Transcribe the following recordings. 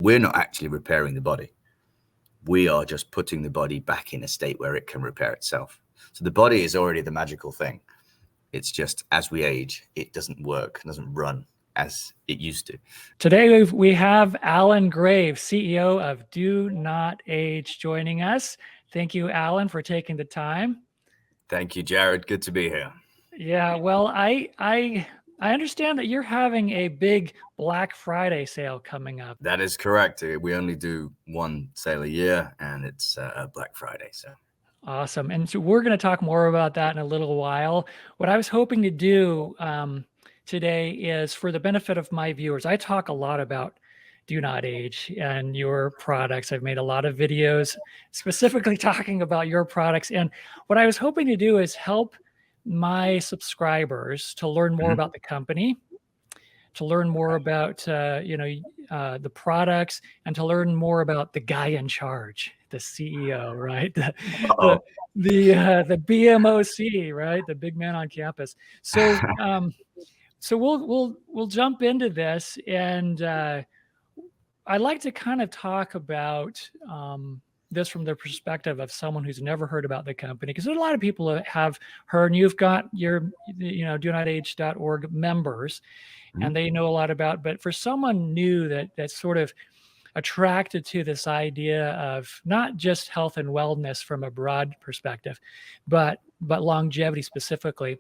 We're not actually repairing the body. We are just putting the body back in a state where it can repair itself. So the body is already the magical thing. It's just as we age, it doesn't work, doesn't run as it used to. Today we have Alan Graves, CEO of DoNotAge, joining us. Thank you, Alan, for taking the time. Thank you, Jared. Good to be here. Yeah, well, I understand that you're having a big Black Friday sale coming up. That is correct. We only do one sale a year, and it's Black Friday. So awesome. And so we're going to talk more about that in a little while. What I was hoping to do today is, for the benefit of my viewers, I talk a lot about DoNotAge and your products. I've made a lot of videos specifically talking about your products. And what I was hoping to do is help my subscribers to learn more about the company, to learn more about the products, and to learn more about the guy in charge, the CEO, right? The BMOC, right? The big man on campus. So so we'll jump into this, and I'd like to kind of talk about this from the perspective of someone who's never heard about the company, because there's a lot of people that have heard, and you've got your DoNotAge.org members, and they know a lot about. But for someone new that's sort of attracted to this idea of not just health and wellness from a broad perspective, but longevity specifically.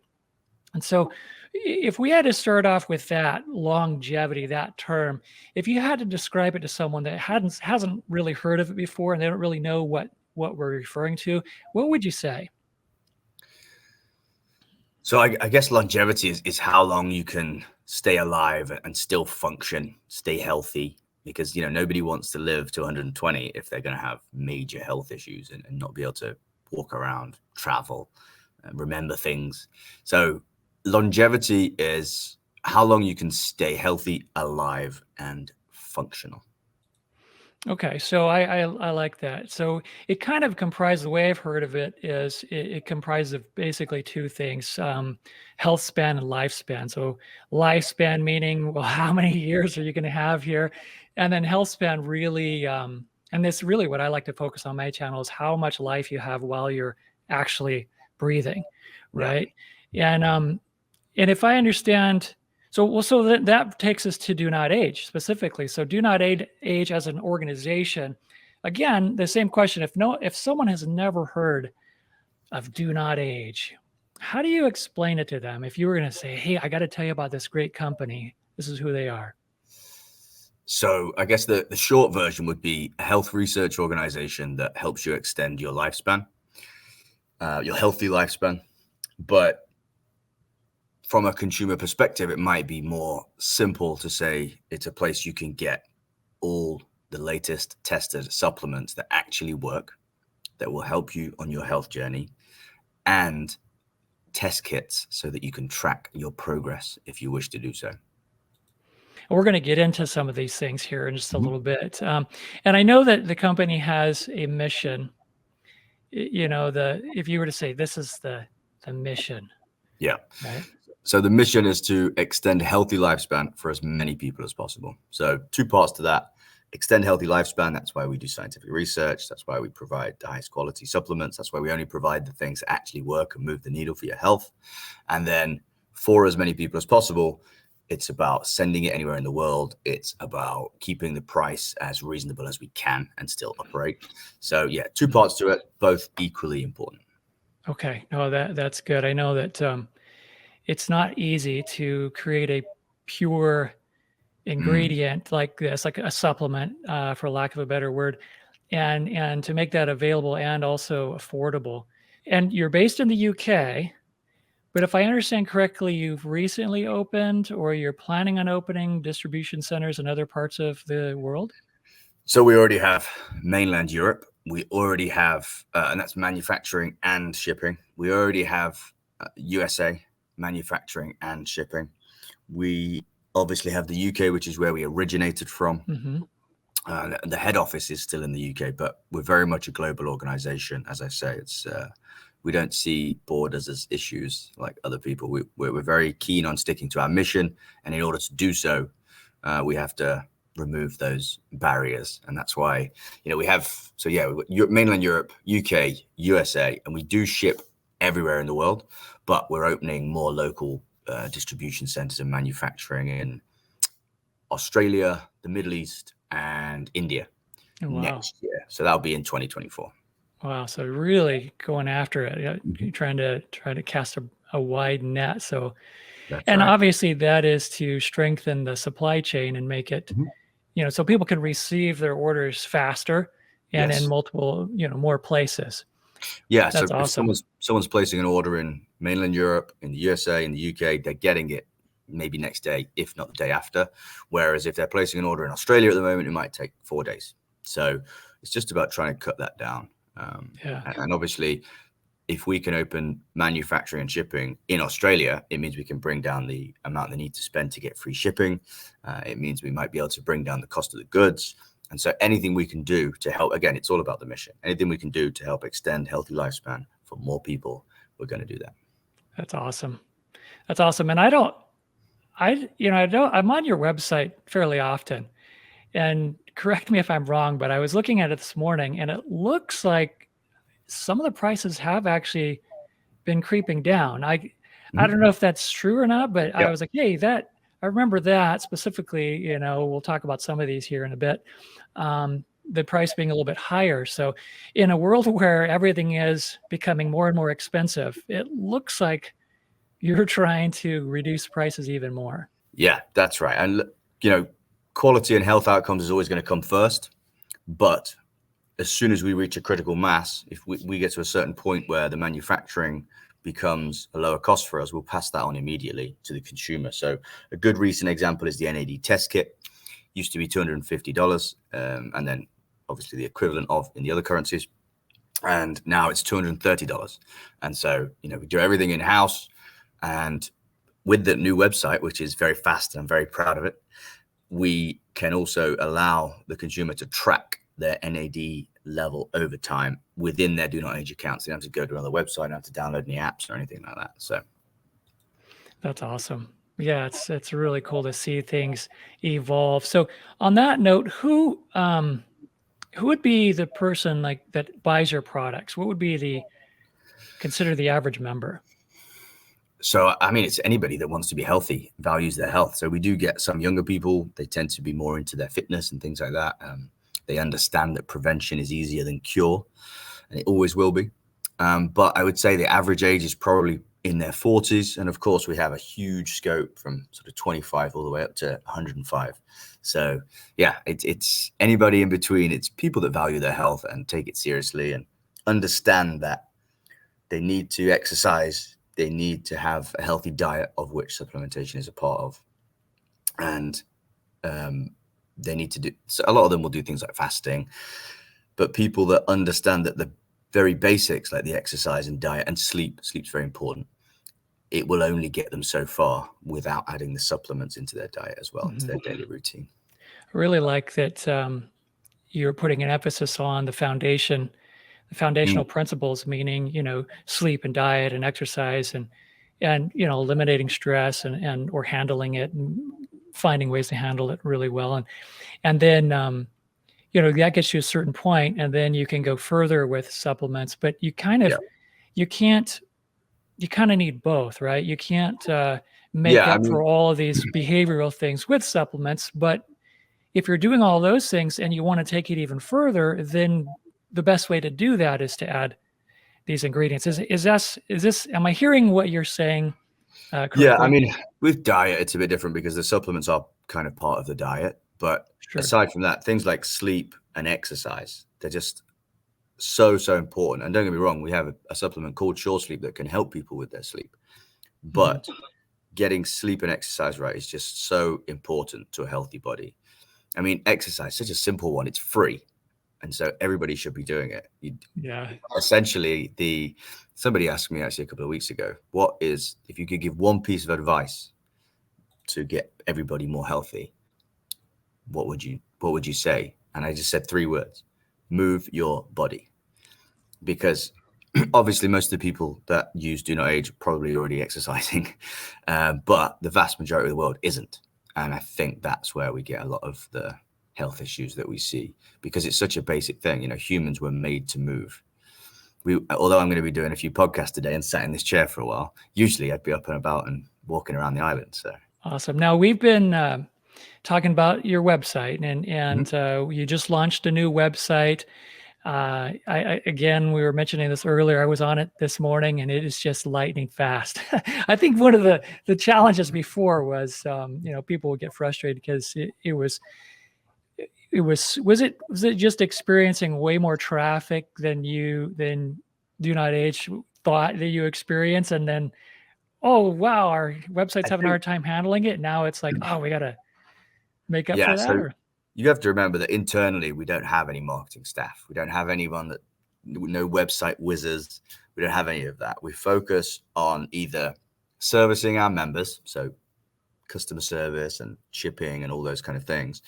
And so if we had to start off with that longevity, that term, if you had to describe it to someone that hasn't really heard of it before, and they don't really know what we're referring to, what would you say? So I guess longevity is how long you can stay alive and still function, stay healthy, because nobody wants to live to 120 if they're going to have major health issues and not be able to walk around, travel, remember things. So longevity is how long you can stay healthy, alive, and functional. Okay, so I like that. So it kind of comprises, the way I've heard of it is it comprises of basically two things: health span and lifespan. So lifespan meaning, well, how many years are you going to have here? And then health span really, and this really what I like to focus on my channel is how much life you have while you're actually breathing, right? Yeah. And if I understand, so that takes us to DoNotAge specifically. So DoNotAge as an organization, again, the same question. If someone has never heard of DoNotAge, how do you explain it to them? If you were going to say, hey, I got to tell you about this great company, this is who they are. So I guess the short version would be a health research organization that helps you extend your lifespan, your healthy lifespan. But from a consumer perspective, it might be more simple to say it's a place you can get all the latest tested supplements that actually work, that will help you on your health journey, and test kits so that you can track your progress if you wish to do so. We're going to get into some of these things here in just a little bit. And I know that the company has a mission. If you were to say this is the mission. Yeah. Right? So the mission is to extend healthy lifespan for as many people as possible. So two parts to that: extend healthy lifespan. That's why we do scientific research. That's why we provide the highest quality supplements. That's why we only provide the things that actually work and move the needle for your health. And then for as many people as possible, it's about sending it anywhere in the world. It's about keeping the price as reasonable as we can and still operate. So yeah, two parts to it, both equally important. Okay, no, that's good. I know that it's not easy to create a pure ingredient like this, like a supplement, for lack of a better word, and to make that available and also affordable. And you're based in the UK, but if I understand correctly, you've recently opened, or you're planning on opening, distribution centers in other parts of the world? So we already have mainland Europe. We already have, and that's manufacturing and shipping. We already have USA, manufacturing and shipping. We obviously have the UK, which is where we originated from. The head office is still in the UK, but we're very much a global organization. As I say, it's we don't see borders as issues like other people. We're very keen on sticking to our mission, and in order to do so, we have to remove those barriers. And that's why, we have, mainland Europe, UK, USA, and we do ship everywhere in the world, but we're opening more local distribution centers and manufacturing in Australia, the Middle East, and India next year. So that'll be in 2024. Wow. So really going after it, you're trying to cast a wide net. So, obviously that is to strengthen the supply chain and make it, so people can receive their orders faster and in multiple, more places. Yeah. That's so awesome. If someone's placing an order in mainland Europe, in the USA, in the UK, they're getting it maybe next day, if not the day after. Whereas if they're placing an order in Australia at the moment, it might take 4 days. So it's just about trying to cut that down. And obviously, if we can open manufacturing and shipping in Australia, it means we can bring down the amount they need to spend to get free shipping. It means we might be able to bring down the cost of the goods. And so anything we can do to help, again, it's all about the mission. Anything we can do to help extend healthy lifespan for more people, we're going to do that. That's awesome. That's awesome. And I'm on your website fairly often, and correct me if I'm wrong, but I was looking at it this morning and it looks like some of the prices have actually been creeping down. I don't know if that's true or not, but I was like, hey, I remember that specifically, we'll talk about some of these here in a bit. The price being a little bit higher. So in a world where everything is becoming more and more expensive, it looks like you're trying to reduce prices even more. Yeah, that's right. And, quality and health outcomes is always going to come first. But as soon as we reach a critical mass, if we get to a certain point where the manufacturing becomes a lower cost for us, we'll pass that on immediately to the consumer. So a good recent example is the NAD test kit. Used to be $250, and then obviously the equivalent of in the other currencies. And now it's $230. And so, we do everything in-house. And with the new website, which is very fast, and I'm very proud of it, we can also allow the consumer to track their NAD level over time within their DoNotAge accounts. They don't have to go to another website, don't have to download any apps or anything like that. So that's awesome. Yeah, it's really cool to see things evolve. So on that note, who would be the person that buys your products? What would be consider the average member? So, it's anybody that wants to be healthy, values their health. So we do get some younger people. They tend to be more into their fitness and things like that. They understand that prevention is easier than cure, and it always will be. But I would say the average age is probably in their 40s. And of course, we have a huge scope from sort of 25 all the way up to 105. So yeah, it's anybody in between. It's people that value their health and take it seriously and understand that they need to exercise. They need to have a healthy diet, of which supplementation is a part of. And they need to do, so a lot of them will do things like fasting, but people that understand that the very basics, like the exercise and diet and sleep's very important. It will only get them so far without adding the supplements into their diet as well, into their daily routine. I really like that you're putting an emphasis on the foundational principles, meaning, sleep and diet and exercise and eliminating stress and or handling it and finding ways to handle it really well. And then, that gets you a certain point, and then you can go further with supplements, but you kind of need both, right? You can't make up for all of these behavioral things with supplements, but if you're doing all those things and you want to take it even further, then the best way to do that is to add these ingredients. Am I hearing what you're saying correctly? Yeah, with diet, it's a bit different because the supplements are kind of part of the diet. But aside from that, things like sleep and exercise, they're just so important. And don't get me wrong, we have a supplement called Sure Sleep that can help people with their sleep. But getting sleep and exercise right is just so important to a healthy body. Exercise, such a simple one. It's free. And so everybody should be doing it. Essentially, somebody asked me actually a couple of weeks ago, if you could give one piece of advice to get everybody more healthy, what would you say? And I just said 3 words: move your body. Because obviously most of the people that use DoNotAge are probably already exercising, but the vast majority of the world isn't. And I think that's where we get a lot of the health issues that we see, because it's such a basic thing. Humans were made to move. Although I'm going to be doing a few podcasts today and sat in this chair for a while, usually I'd be up and about and walking around the island. So awesome. Now we've been talking about your website, and you just launched a new website. Again, we were mentioning this earlier. I was on it this morning, and it is just lightning fast. I think one of the challenges before was, people would get frustrated because was it just experiencing way more traffic than DoNotAge thought that you experience, and then, oh wow, our website's having a hard time handling it. Now it's like, oh, we got to make up for that. So you have to remember that internally we don't have any marketing staff. We don't have anyone no website whizzes. We don't have any of that. We focus on either servicing our members, so customer service and shipping and all those kind of things,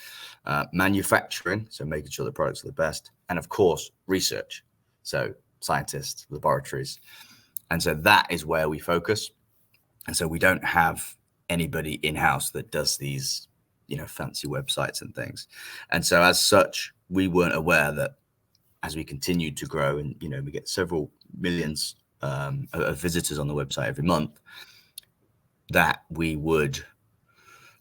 manufacturing, so making sure the products are the best, and of course research, so scientists, laboratories. And so that is where we focus. And so we don't have anybody in-house that does these fancy websites and things. And so as such, we weren't aware that as we continued to grow and we get several millions of visitors on the website every month, that the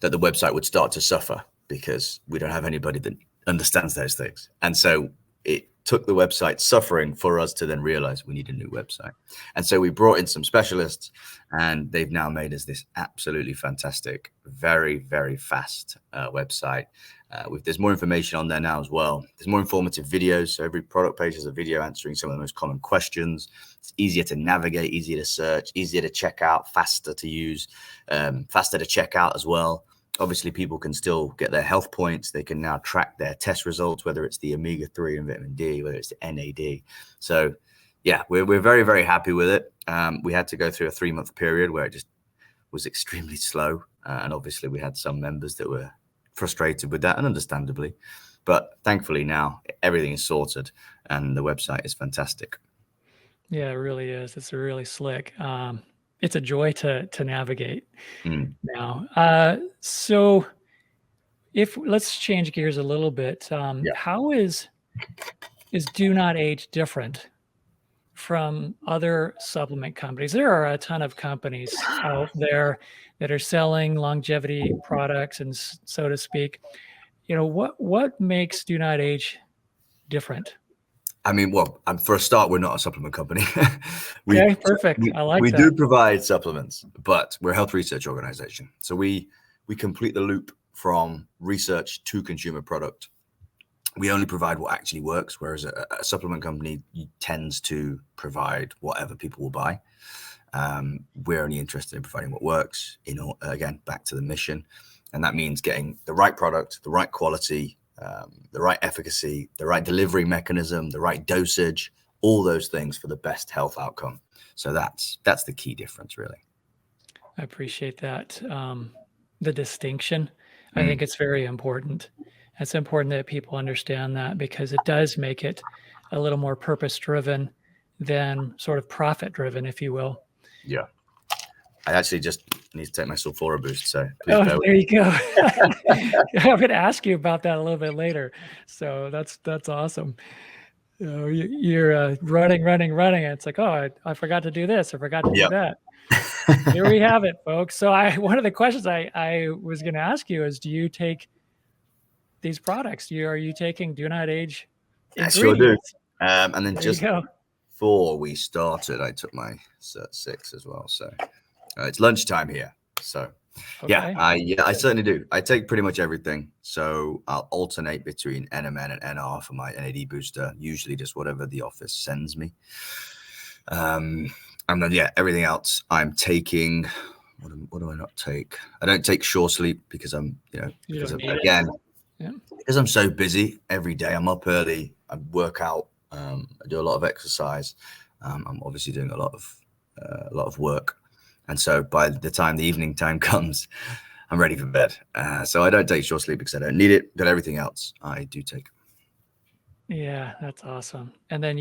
website would start to suffer because we don't have anybody that understands those things. And so it took the website suffering for us to then realize we need a new website. And so we brought in some specialists, and they've now made us this absolutely fantastic, very, very fast website. There's more information on there now as well. There's more informative videos. So every product page has a video answering some of the most common questions. It's easier to navigate, easier to search, easier to check out, faster to use, faster to check out as well. Obviously, people can still get their health points. They can now track their test results, whether it's the omega-3 and vitamin D, whether it's the NAD. So, yeah, we're very, very happy with it. We had to go through a 3-month period where it just was extremely slow. And obviously, we had some members that were frustrated with that, and understandably. But thankfully, now everything is sorted and the website is fantastic. Yeah, it really is. It's really slick. It's a joy to navigate now. So let's change gears a little bit. How is DoNotAge different from other supplement companies? There are a ton of companies out there that are selling longevity products, and so to speak. What makes DoNotAge different? I mean, well, for a start, we're not a supplement company. Okay, perfect. I like that. We do provide supplements, but we're a health research organization. So we complete the loop from research to consumer product. We only provide what actually works, whereas a supplement company tends to provide whatever people will buy. We're only interested in providing what works. Again, back to the mission, and that means getting the right product, the right quality, the right efficacy, the right delivery mechanism, the right dosage, all those things for the best health outcome. So that's the key difference, really. I appreciate that. The distinction, I think it's very important. It's important that people understand that, because it does make it a little more purpose-driven than sort of profit-driven, if you will. Yeah. I actually just need to take my SulforaBoost. So there you go. I'm going to ask you about that a little bit later. So that's awesome. You're running. It's like, oh, I forgot to do this. I forgot to do that. Here we have it, folks. So one of the questions I was going to ask you is, do you take these products? Are you taking DoNotAge ingredients? I sure do. And then just before we started, I took my Sirt-6 as well. So it's lunchtime here. So I certainly do. I take pretty much everything. So I'll alternate between NMN and NR for my NAD booster, usually just whatever the office sends me. And then, everything else I'm taking. What do I not take? I don't take Shore Sleep because because I'm so busy every day. I'm up early. I work out. I do a lot of exercise. I'm obviously doing a lot of work. And so by the time the evening time comes, I'm ready for bed. So I don't take Shore Sleep because I don't need it, but everything else I do take. Yeah, that's awesome. And then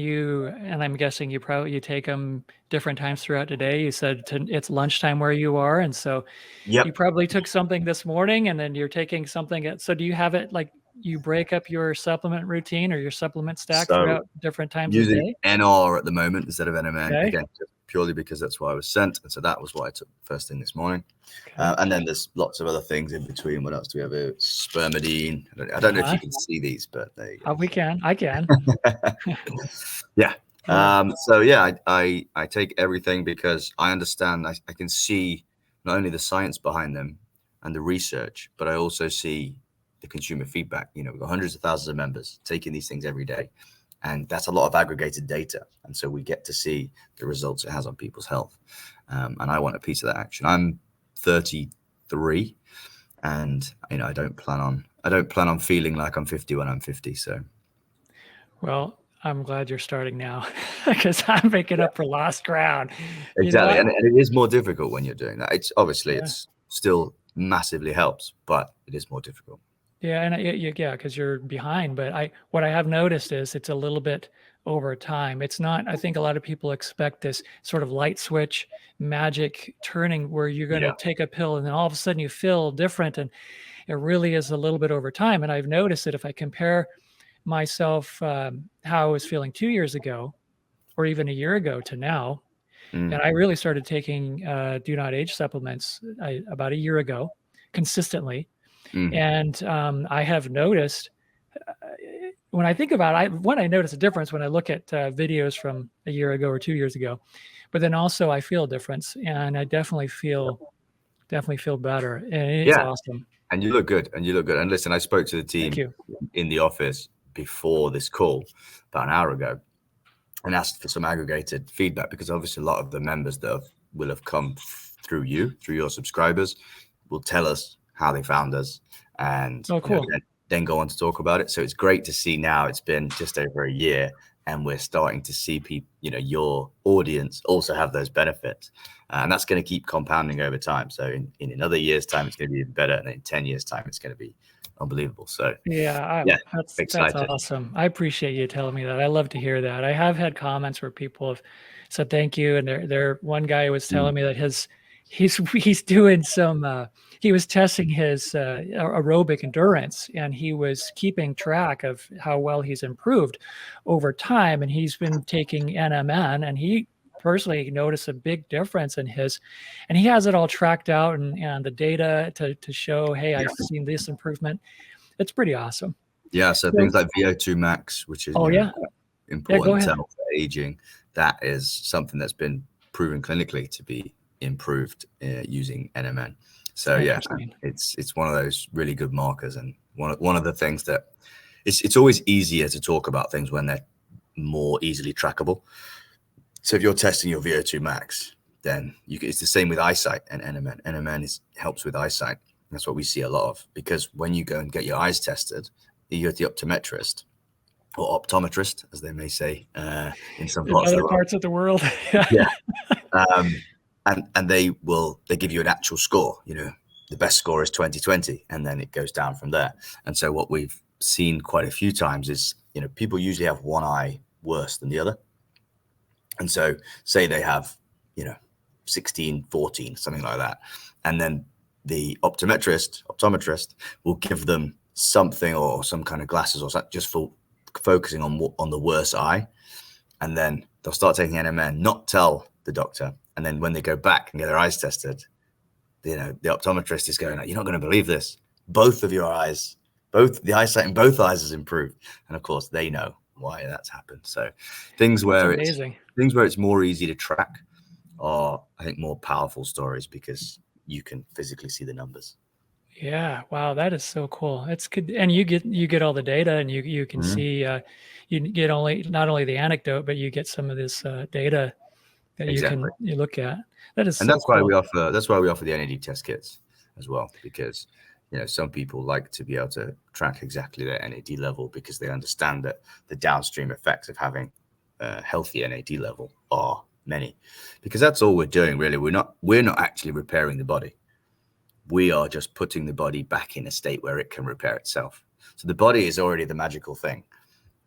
I'm guessing you take them different times throughout the day. You said it's lunchtime where you are. And so you probably took something this morning, and then you're taking something. So do you have it like you break up your supplement routine or your supplement stack So throughout different times of using day? NR at the moment instead of NMN, Okay. again, just purely because that's what I was sent. And so that was what I took first thing this morning. Okay. And then there's lots of other things in between. What else do we have? Spermidine. I don't know if you can see these, but there you go. We can. I can. Yeah. Yeah. So yeah, I take everything because I understand. I can see not only the science behind them and the research, but I also see the consumer feedback. You know, we've got hundreds of thousands of members taking these things every day, and that's a lot of aggregated data. And so we get to see the results it has on people's health. And I want a piece of that action. I'm 33, and you know, I don't plan on feeling like I'm 50 when I'm 50. So, Well, I'm glad you're starting now because I'm making up for lost ground. exactly. You know, And it is more difficult when you're doing that. It's obviously Yeah. it's still massively helps, but it is more difficult. Yeah, and yeah, because you're behind. But what I have noticed is it's a little bit over time. It's not. I think a lot of people expect this sort of light switch magic turning where you're going to Yeah. take a pill and then all of a sudden you feel different, and it really is a little bit over time. And I've noticed that if I compare myself how I was feeling 2 years ago, or even a year ago to now, and I really started taking DoNotAge supplements about a year ago consistently. And I have noticed when I think about it, I notice a difference when I look at videos from a year ago or 2 years ago, but then also I feel a difference, and I definitely feel better, and it's awesome. And you look good. And listen, I spoke to the Thank team you. in the office before this call about an hour ago and asked for some aggregated feedback, because obviously a lot of the members that will have come through your subscribers, will tell us how they found us, and cool. then go on to talk about it. So it's great to see now it's been just over a year and we're starting to see people, your audience also have those benefits. And that's going to keep compounding over time. So in another year's time, it's going to be even better. And in 10 years' time, it's going to be unbelievable. So that's excited. awesome. I appreciate you telling me that. I love to hear that. I have had comments where people have said thank you, and one guy was telling me that he's doing some he was testing his aerobic endurance, and he was keeping track of how well he's improved over time, and he's been taking NMN, and he personally noticed a big difference in his, and he has it all tracked out and the data to show, hey, I've seen this improvement. It's pretty awesome. Yeah, so things like VO2 max, which is important to tell for aging, that is something that's been proven clinically to be improved using NMN. So it's one of those really good markers, and one of the things that it's always easier to talk about things when they're more easily trackable. So if you're testing your VO2 max, then it's the same with eyesight and NMN. NMN helps with eyesight. That's what we see a lot of, because when you go and get your eyes tested, you go to the optometrist, or optometrist, as they may say in some parts of the world. And they give you an actual score. The best score is 20/20, and then it goes down from there. And so what we've seen quite a few times is, people usually have one eye worse than the other. And so say they have, 16/14, something like that. And then the optometrist will give them something or some kind of glasses or something just for focusing on the worst eye. And then they'll start taking NMN, not tell the doctor. And then when they go back and get their eyes tested, the optometrist is going, you're not going to believe this. Both of your eyes, the eyesight in both eyes has improved. And of course they know why that's happened. So things where it's more easy to track are, I think, more powerful stories, because you can physically see the numbers. Yeah. Wow. That is so cool. That's good. And you get all the data, and you can see, you get not only the anecdote, but you get some of this data that you look at. That is, and that's why we offer the NAD test kits as well, because some people like to be able to track exactly their NAD level, because they understand that the downstream effects of having a healthy NAD level are many, because that's all we're doing really. We're not actually repairing the body. We are just putting the body back in a state where it can repair itself. So the body is already the magical thing.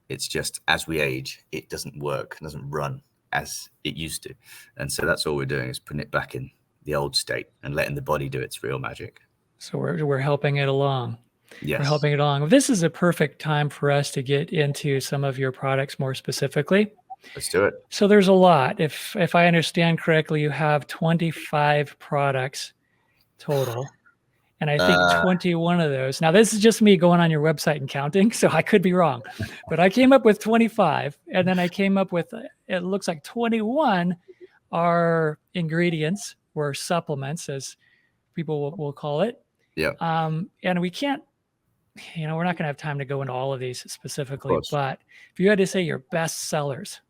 It's just as we age, it doesn't work, doesn't run as it used to. And so that's all we're doing, is putting it back in the old state and letting the body do its real magic. So we're helping it along. for Yes. helping it along. This is a perfect time for us to get into some of your products more specifically. Let's do it. So there's a lot. If I understand correctly, you have 25 products total. And I think 21 of those. Now, this is just me going on your website and counting, so I could be wrong. But I came up with 25, and then I came up with, it looks like 21 are ingredients or supplements, as people will call it. Yeah. And we can't, we're not going to have time to go into all of these specifically, but if you had to say your best sellers.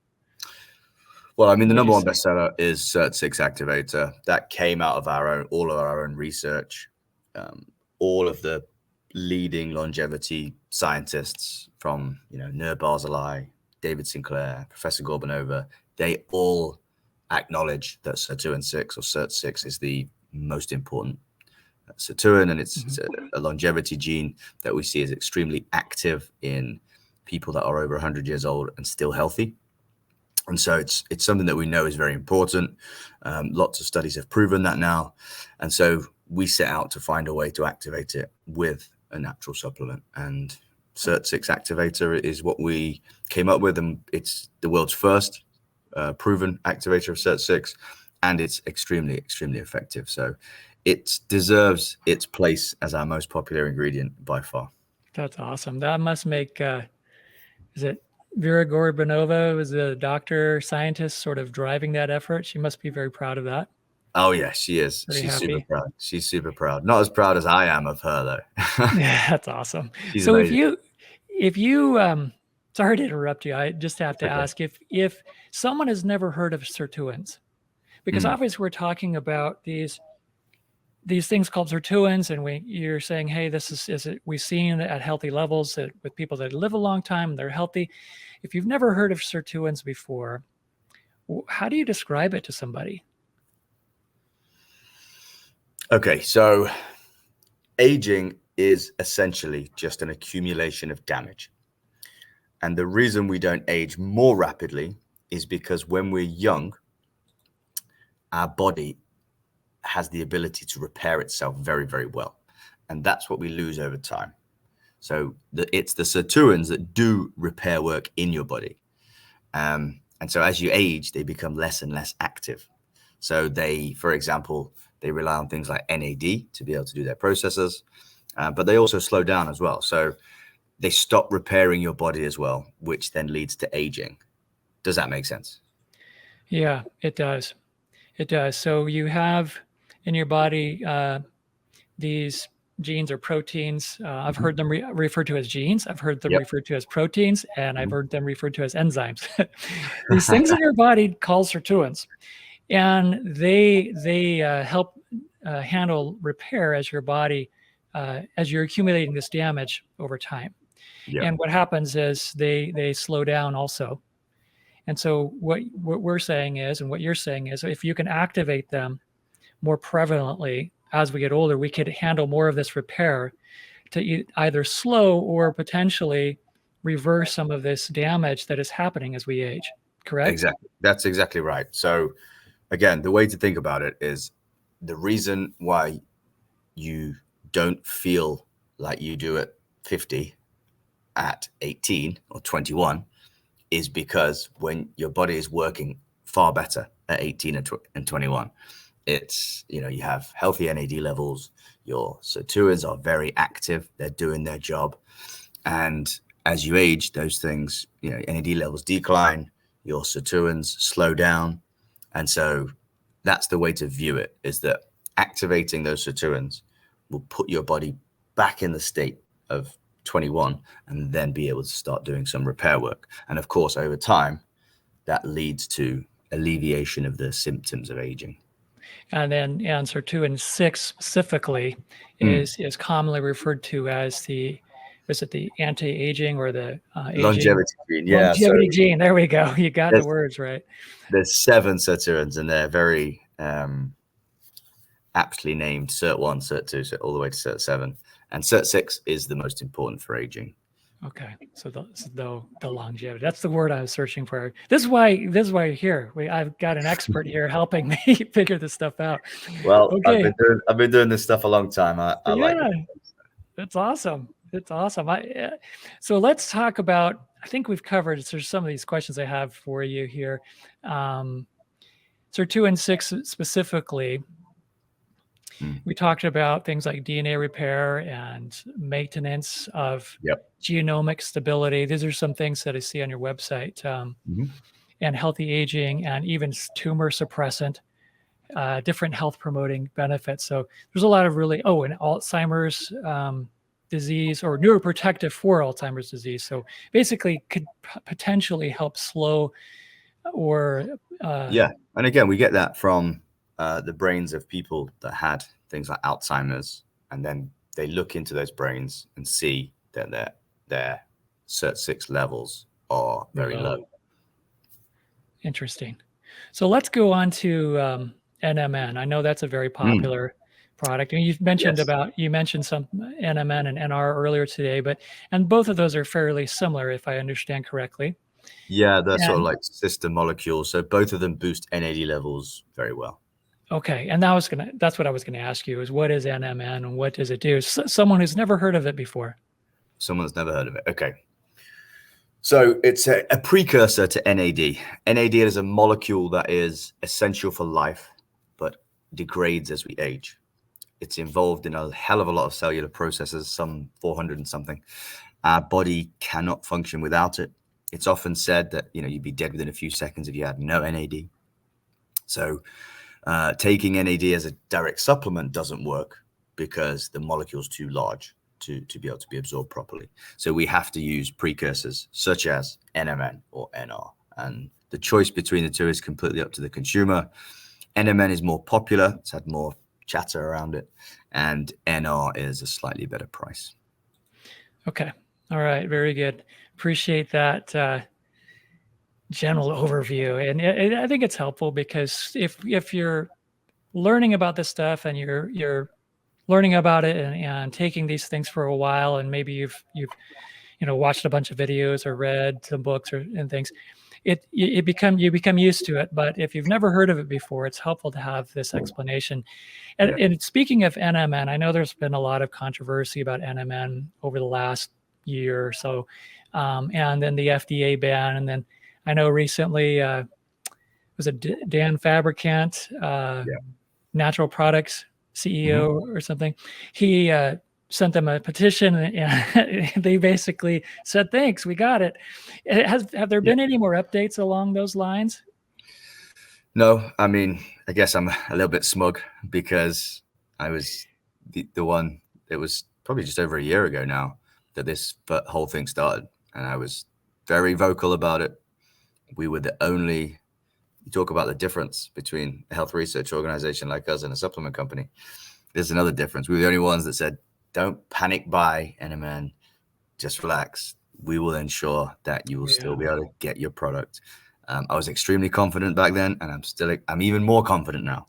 Well, I mean, the number one bestseller is Sirt-6 Activator. That came out of all of our own research. All of the leading longevity scientists from, Nir Barzilai, David Sinclair, Professor Gorbanova, they all acknowledge that Sirt-6 or Sirt-6 is the most important sirtuin, and it's a longevity gene that we see as extremely active in people that are over 100 years old and still healthy. And so it's something that we know is very important. Lots of studies have proven that now. And so we set out to find a way to activate it with a natural supplement. And Sirt-6 Activator is what we came up with. And it's the world's first proven activator of Sirt-6. And it's extremely, extremely effective. So it deserves its place as our most popular ingredient by far. That's awesome. That must make, is it Vera Gorbanova was the doctor, scientist sort of driving that effort? She must be very proud of that. Oh, yeah, she is. She's super proud. She's super proud. Not as proud as I am of her, though. Yeah, that's awesome. She's so amazing. if you sorry to interrupt you. I just have to ask if someone has never heard of sirtuins, because obviously we're talking about these things called sirtuins, and you're saying, hey, this is we've seen at healthy levels that with people that live a long time and they're healthy. If you've never heard of sirtuins before, how do you describe it to somebody? Okay, so aging is essentially just an accumulation of damage. And the reason we don't age more rapidly is because when we're young, our body has the ability to repair itself very, very well. And that's what we lose over time. So it's the sirtuins that do repair work in your body. And so as you age, they become less and less active. So they, for example, they rely on things like NAD to be able to do their processes, but they also slow down as well. So they stop repairing your body as well, which then leads to aging. Does that make sense? Yeah, it does. It does. So you have in your body these genes or proteins. I've heard them referred to as genes. I've heard them referred to as proteins, and I've heard them referred to as enzymes. These things in your body called sirtuins, and they help handle repair as your body, as you're accumulating this damage over time. And what happens is they slow down also. And so what we're saying is, and what you're saying is, if you can activate them more prevalently as we get older, we could handle more of this repair to either slow or potentially reverse some of this damage that is happening as we age. Correct? Exactly. That's exactly right. So again, the way to think about it is the reason why you don't feel like you do at 50 at 18 or 21 is because when your body is working far better at 18 and 21, it's, you have healthy NAD levels, your sirtuins are very active, they're doing their job. And as you age, those things, NAD levels decline, your sirtuins slow down. And so that's the way to view it, is that activating those sirtuins will put your body back in the state of 21 and then be able to start doing some repair work. And of course, over time, that leads to alleviation of the symptoms of aging. And then sirtuin 6 specifically is commonly referred to as the anti-aging or the longevity gene? Yeah, longevity gene. There we go. You got the words right. There's 7 sirtuins, and they're very aptly named Sirt-1, Sirt-2, so all the way to Sirt-7. And Sirt-6 is the most important for aging. Okay, so the longevity, that's the word I was searching for. This is why you're here. I've got an expert here helping me figure this stuff out. Well, okay. I've been doing this stuff a long time. I like it. That's awesome. It's awesome. So let's talk about, I think we've covered, there's some of these questions I have for you here. So 2 and 6 specifically, we talked about things like DNA repair and maintenance of genomic stability. These are some things that I see on your website, and healthy aging and even tumor suppressant, different health promoting benefits. So there's a lot of really, and Alzheimer's disease, or neuroprotective for Alzheimer's disease. So basically could potentially help slow or and again, we get that from the brains of people that had things like Alzheimer's, and then they look into those brains and see that their Sirt-6 levels are very low. Interesting. So let's go on to NMN. I know that's a very popular product. I mean, you mentioned some NMN and NR earlier today, and both of those are fairly similar, if I understand correctly. Yeah, they're sort of like sister molecules. So both of them boost NAD levels very well. Okay, and that's what I was gonna ask you, is what is NMN and what does it do? Someone who's never heard of it before. Someone's never heard of it. Okay. So it's a precursor to NAD. NAD is a molecule that is essential for life, but degrades as we age. It's involved in a hell of a lot of cellular processes, some 400 and something. Our body cannot function without it. It's often said that, you'd be dead within a few seconds if you had no NAD. So taking NAD as a direct supplement doesn't work because the molecule's too large to be able to be absorbed properly. So we have to use precursors such as NMN or NR. And the choice between the two is completely up to the consumer. NMN is more popular. It's had more chatter around it. And NR is a slightly better price. Okay. All right. Very good. Appreciate that general overview. And I think it's helpful because if you're learning about this stuff and you're learning about it and taking these things for a while, and maybe you've watched a bunch of videos or read some books and things, you become used to it. But if you've never heard of it before, it's helpful to have this explanation. And speaking of NMN, I know there's been a lot of controversy about NMN over the last year or so, and then the FDA ban, and then I know recently was it Dan Fabricant, Natural Products CEO or something, he sent them a petition, and they basically said, thanks, we got it. Have there been any more updates along those lines? No, I mean, I guess I'm a little bit smug because I was the one, it was probably just over a year ago now that this whole thing started, and I was very vocal about it. We were the only, you talk about the difference between a health research organization like us and a supplement company. There's another difference. We were the only ones that said, don't panic buy NMN, just relax. We will ensure that you will still be able to get your product. I was extremely confident back then, and I'm even more confident now.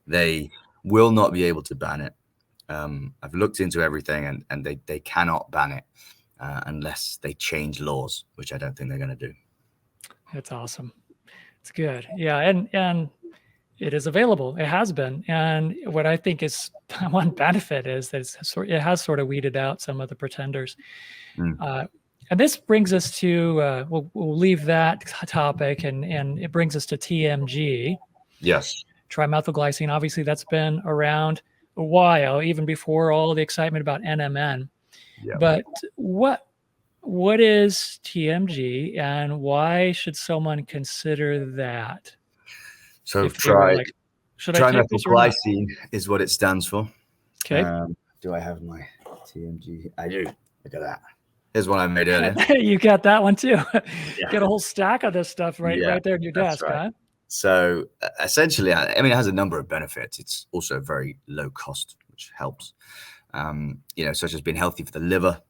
They will not be able to ban it. I've looked into everything, and they cannot ban it unless they change laws, which I don't think they're going to do. That's awesome. It's good. Yeah. And it is available. It has been. And what I think is one benefit is that it has sort of weeded out some of the pretenders. And this brings us to, we'll leave that topic, and it brings us to TMG. Yes. Trimethylglycine. Obviously, that's been around a while, even before all the excitement about NMN. Yeah. But what is TMG, and why should someone consider that? So trimethylglycine is what it stands for. Okay. Do I have my TMG? I do. Look at that. Here's one I made earlier. You got that one too. Get a whole stack of this stuff right there in your desk, right? Huh? So essentially, I mean, it has a number of benefits. It's also very low cost, which helps. Such as being healthy for the liver.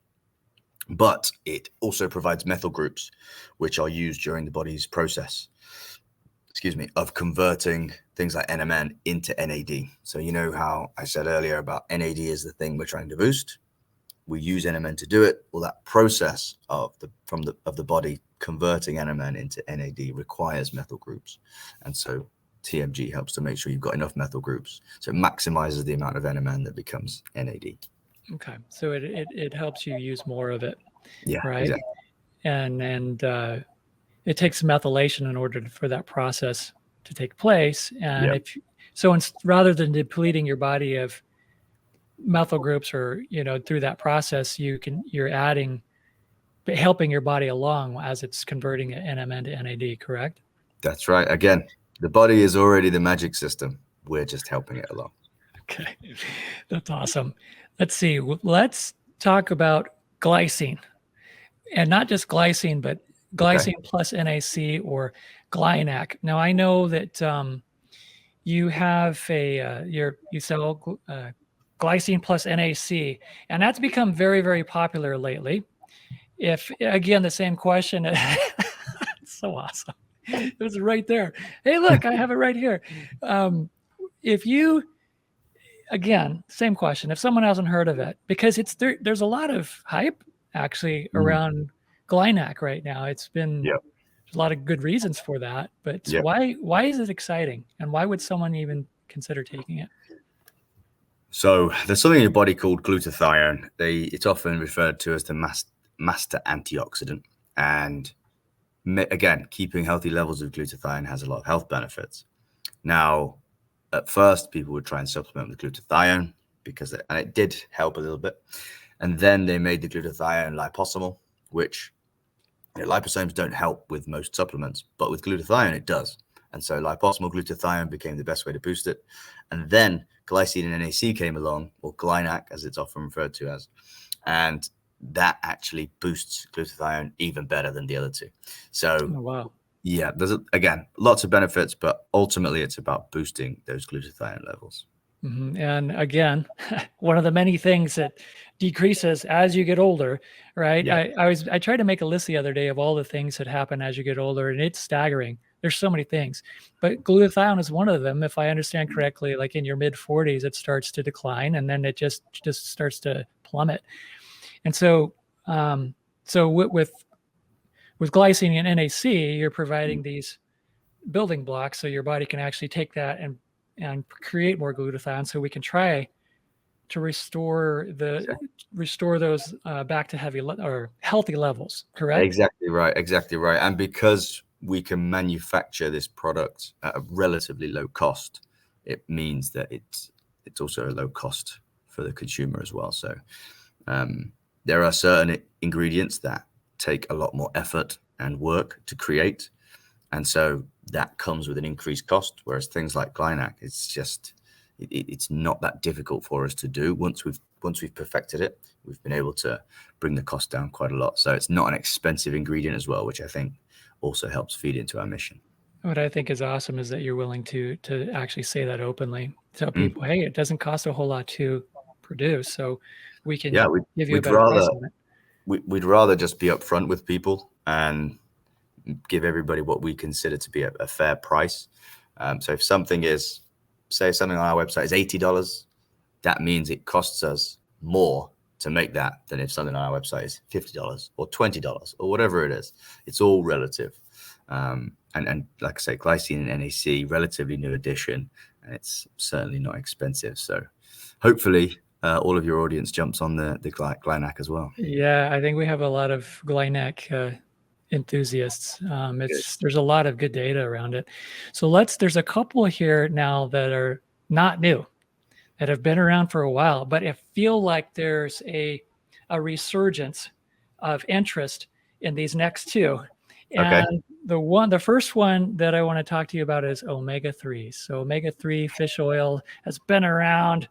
But it also provides methyl groups, which are used during the body's process, of converting things like NMN into NAD. So you know how I said earlier about NAD is the thing we're trying to boost. We use NMN to do it. Well, that process of the body converting NMN into NAD requires methyl groups, and so TMG helps to make sure you've got enough methyl groups. So it maximizes the amount of NMN that becomes NAD. Okay. So it helps you use more of it, Yeah, right? exactly. And it takes methylation in order for that process to take place. And Yeah, if so, rather than depleting your body of methyl groups or through that process, you're adding, helping your body along as it's converting NMN to NAD. Correct? that's right. Again, the body is already the magic system. We're just helping it along. Okay, that's awesome. Let's see. Let's talk about glycine, and not just glycine, but Okay. glycine plus NAC or GlyNAC. Now I know that you have you sell glycine plus NAC, and that's become very, very popular lately. If again the same question, it's so awesome. It was right there. Hey, look, I have it right here. If you again, same question. If someone hasn't heard of it, because there's a lot of hype actually around GlyNAC right now. There's a lot of good reasons for that, but Yep. why is it exciting, and why would someone even consider taking it? So there's something in your body called glutathione. It's often referred to as the master antioxidant. And again, keeping healthy levels of glutathione has a lot of health benefits. Now, at first, people would try and supplement with glutathione and it did help a little bit. And then they made the glutathione liposomal, which liposomes don't help with most supplements, but with glutathione, it does. And so liposomal glutathione became the best way to boost it. And then glycine NAC came along, or GlyNAC, as it's often referred to as, and that actually boosts glutathione even better than the other two. So, Oh, wow. Yeah, there's again lots of benefits, but ultimately it's about boosting those glutathione levels. Mm-hmm. And again, one of the many things that decreases as you get older, right? Yeah. I tried to make a list the other day of all the things that happen as you get older, and it's staggering. There's so many things, but glutathione is one of them. If I understand correctly, like in your mid 40s, it starts to decline, and then it just starts to plummet. And so, with glycine and NAC, you're providing these building blocks so your body can actually take that and create more glutathione, so we can try to restore those back to healthy levels. Correct? Exactly right. And because we can manufacture this product at a relatively low cost, it means that it's also a low cost for the consumer as well. So there are certain ingredients that take a lot more effort and work to create, and so that comes with an increased cost. Whereas things like GlyNAC, it's not that difficult for us to do. Once we've perfected it, we've been able to bring the cost down quite a lot. So it's not an expensive ingredient as well, which I think also helps feed into our mission. What I think is awesome is that you're willing to actually say that openly. Tell people, hey, it doesn't cost a whole lot to produce, so we can give you a better price on it. We'd rather just be upfront with people and give everybody what we consider to be a fair price. So if something is, say something on our website is $80, that means it costs us more to make that than if something on our website is $50 or $20 or whatever it is. It's all relative. And like I say, glycine and NAC, relatively new addition, and it's certainly not expensive. So hopefully all of your audience jumps on the GlyNAC as well. Yeah, I think we have a lot of GlyNAC enthusiasts. There's a lot of good data around it. So there's a couple here now that are not new, that have been around for a while, but I feel like there's a resurgence of interest in these next two. And the first one that I want to talk to you about is omega-3. So omega-3 fish oil has been around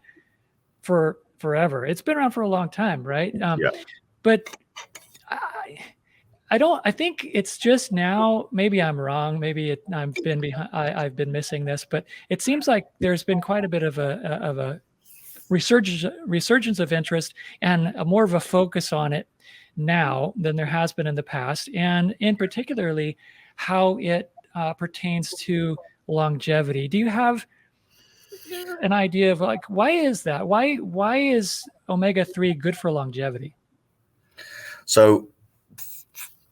for forever. It's been around for a long time, right? But I think it's just now, maybe I'm wrong. Maybe I've been missing this, but it seems like there's been quite a bit of a resurgence of interest and more of a focus on it now than there has been in the past. And in particularly how it pertains to longevity. Do you have an idea of like, why is that? Why is omega-3 good for longevity? So,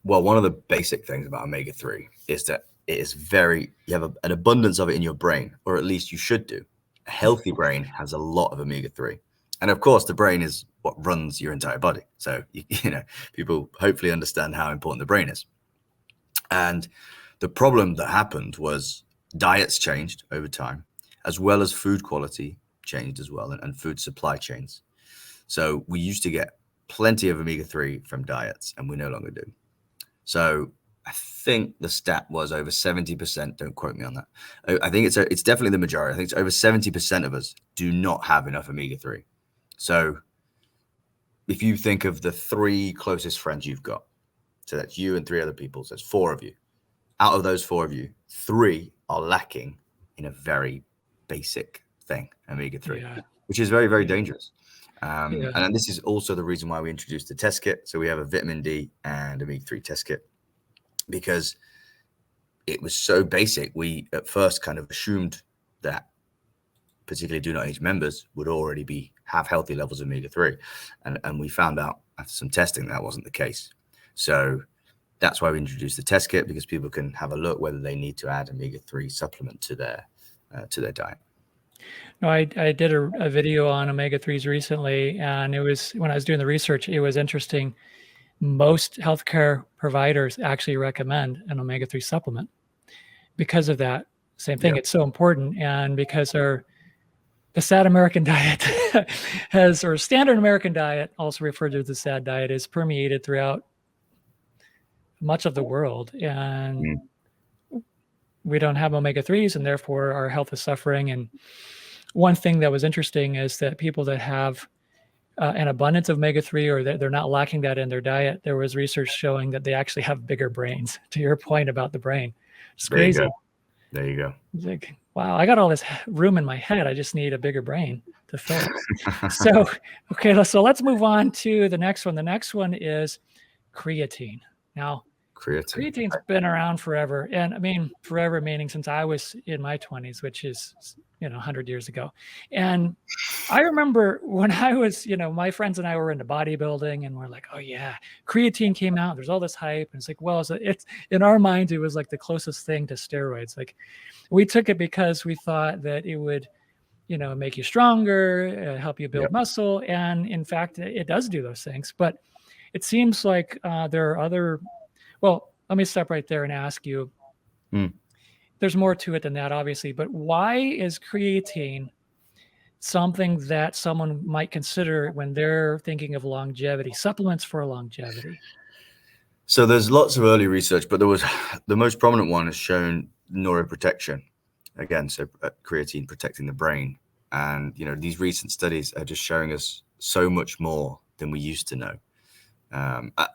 well, one of the basic things about omega-3 is that it is you have an abundance of it in your brain, or at least you should do. A healthy brain has a lot of omega-3. And of course, the brain is what runs your entire body. So, you know, people hopefully understand how important the brain is. And the problem that happened was diets changed over time, as well as food quality changed as well, and food supply chains. So we used to get plenty of omega-3 from diets, and we no longer do. So I think the stat was over 70%. Don't quote me on that. I think it's definitely the majority. I think it's over 70% of us do not have enough omega-3. So if you think of the 3 closest friends you've got, so that's you and 3 other people, so it's 4 of you. Out of those 4 of you, 3 are lacking in a very basic thing, omega-3, which is very, very dangerous. And this is also the reason why we introduced the test kit. So we have a vitamin D and omega-3 test kit, because it was so basic. We at first kind of assumed that particularly DoNotAge members would already have healthy levels of omega-3. And we found out after some testing that wasn't the case. So that's why we introduced the test kit, because people can have a look whether they need to add omega-3 supplement to their diet. No, I did a video on omega-3s recently, and it was, when I was doing the research, it was interesting. Most healthcare providers actually recommend an omega-3 supplement because of that same thing. It's so important, and because the sad American diet or standard American diet, also referred to as the SAD diet, is permeated throughout much of the world, and we don't have omega-3s, and therefore our health is suffering. And one thing that was interesting is that people that have an abundance of omega-3, or that they're not lacking that in their diet, there was research showing that they actually have bigger brains, to your point about the brain. It's crazy. There you go. It's like, wow, I got all this room in my head. I just need a bigger brain to fill it. So, okay, so let's move on to the next one. The next one is creatine. Now, creatine's been around forever. And I mean, forever meaning since I was in my 20s, which is, 100 years ago. And I remember when I was, my friends and I were into bodybuilding, and we're like, oh yeah, creatine came out. There's all this hype. And it's like, well, it's in our minds, it was like the closest thing to steroids. Like, we took it because we thought that it would, make you stronger, help you build muscle. And in fact, it does do those things. But it seems like there are other. Well, let me stop right there and ask you, there's more to it than that, obviously, but why is creatine something that someone might consider when they're thinking of longevity, supplements for longevity? So there's lots of early research, but the most prominent one has shown neuroprotection. Again, so creatine protecting the brain. And, these recent studies are just showing us so much more than we used to know.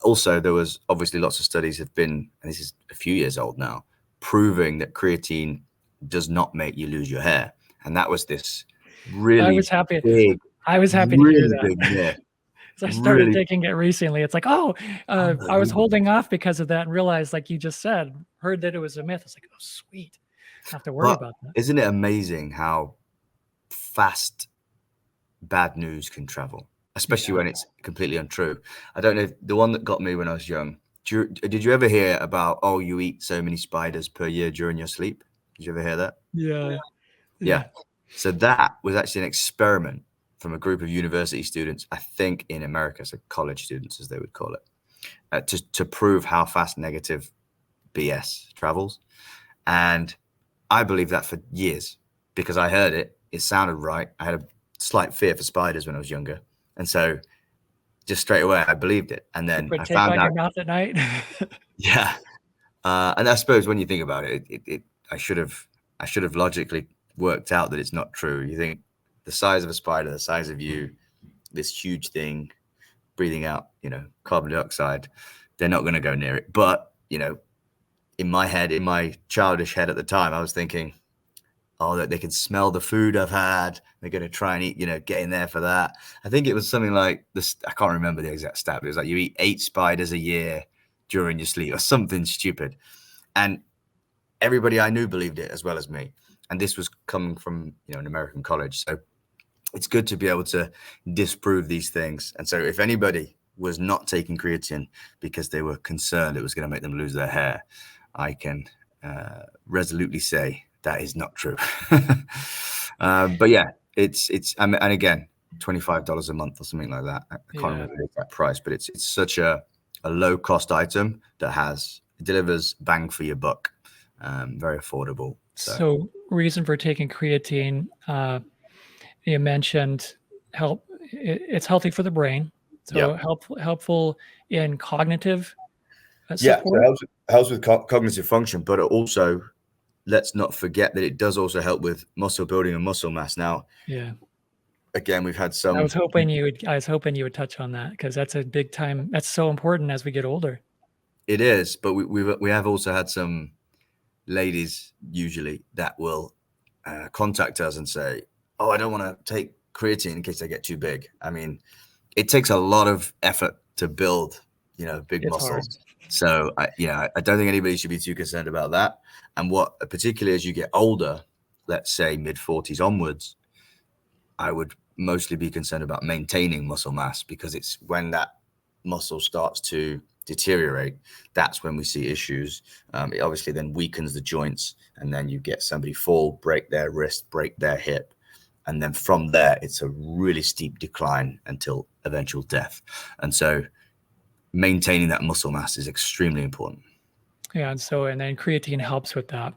Also, there was obviously lots of studies have been, and this is a few years old now, proving that creatine does not make you lose your hair. And that was this really I was happy to hear that. So I started taking it recently. It's like, I was holding off because of that, and realized, like you just said, heard that it was a myth. It's like, oh, sweet. I don't have to worry about that. Isn't it amazing how fast bad news can travel? Especially when it's completely untrue. I don't know, the one that got me when I was young, did you ever hear about, you eat so many spiders per year during your sleep? Did you ever hear that? Yeah. So that was actually an experiment from a group of university students, I think in America, so college students as they would call it, to prove how fast negative BS travels. And I believed that for years because I heard it sounded right. I had a slight fear for spiders when I was younger. And so just straight away, I believed it. And then I found out. Your mouth at night. Yeah. And I suppose when you think about it, I should have logically worked out that it's not true. You think the size of a spider, the size of you, this huge thing breathing out, carbon dioxide, they're not going to go near it. But, in my head, in my childish head at the time, I was thinking, that they can smell the food I've had. They're going to try and eat, get in there for that. I think it was something like this. I can't remember the exact stat, but it was like you eat 8 spiders a year during your sleep or something stupid. And everybody I knew believed it as well as me. And this was coming from, an American college. So it's good to be able to disprove these things. And so if anybody was not taking creatine because they were concerned it was going to make them lose their hair, I can resolutely say that is not true. But yeah, and again, $25 a month or something like that. I can't Yeah. remember the exact price, but it's such a low cost item that delivers bang for your buck. Very affordable. So reason for taking creatine, you mentioned it's healthy for the brain. So helpful in cognitive support. So it helps with cognitive function, but it also, let's not forget that it does also help with muscle building and muscle mass. Now, again, we've had some. I was hoping you would touch on that, because that's a big time. That's so important as we get older. It is, but we have also had some ladies usually that will contact us and say, "Oh, I don't want to take creatine in case they get too big." I mean, it takes a lot of effort to build, big muscles. Hard. So I don't think anybody should be too concerned about that. And particularly as you get older, let's say mid-40s onwards, I would mostly be concerned about maintaining muscle mass, because it's when that muscle starts to deteriorate, that's when we see issues. It obviously then weakens the joints, and then you get somebody fall, break their wrist, break their hip. And then from there, it's a really steep decline until eventual death. And so maintaining that muscle mass is extremely important. Yeah. And then creatine helps with that.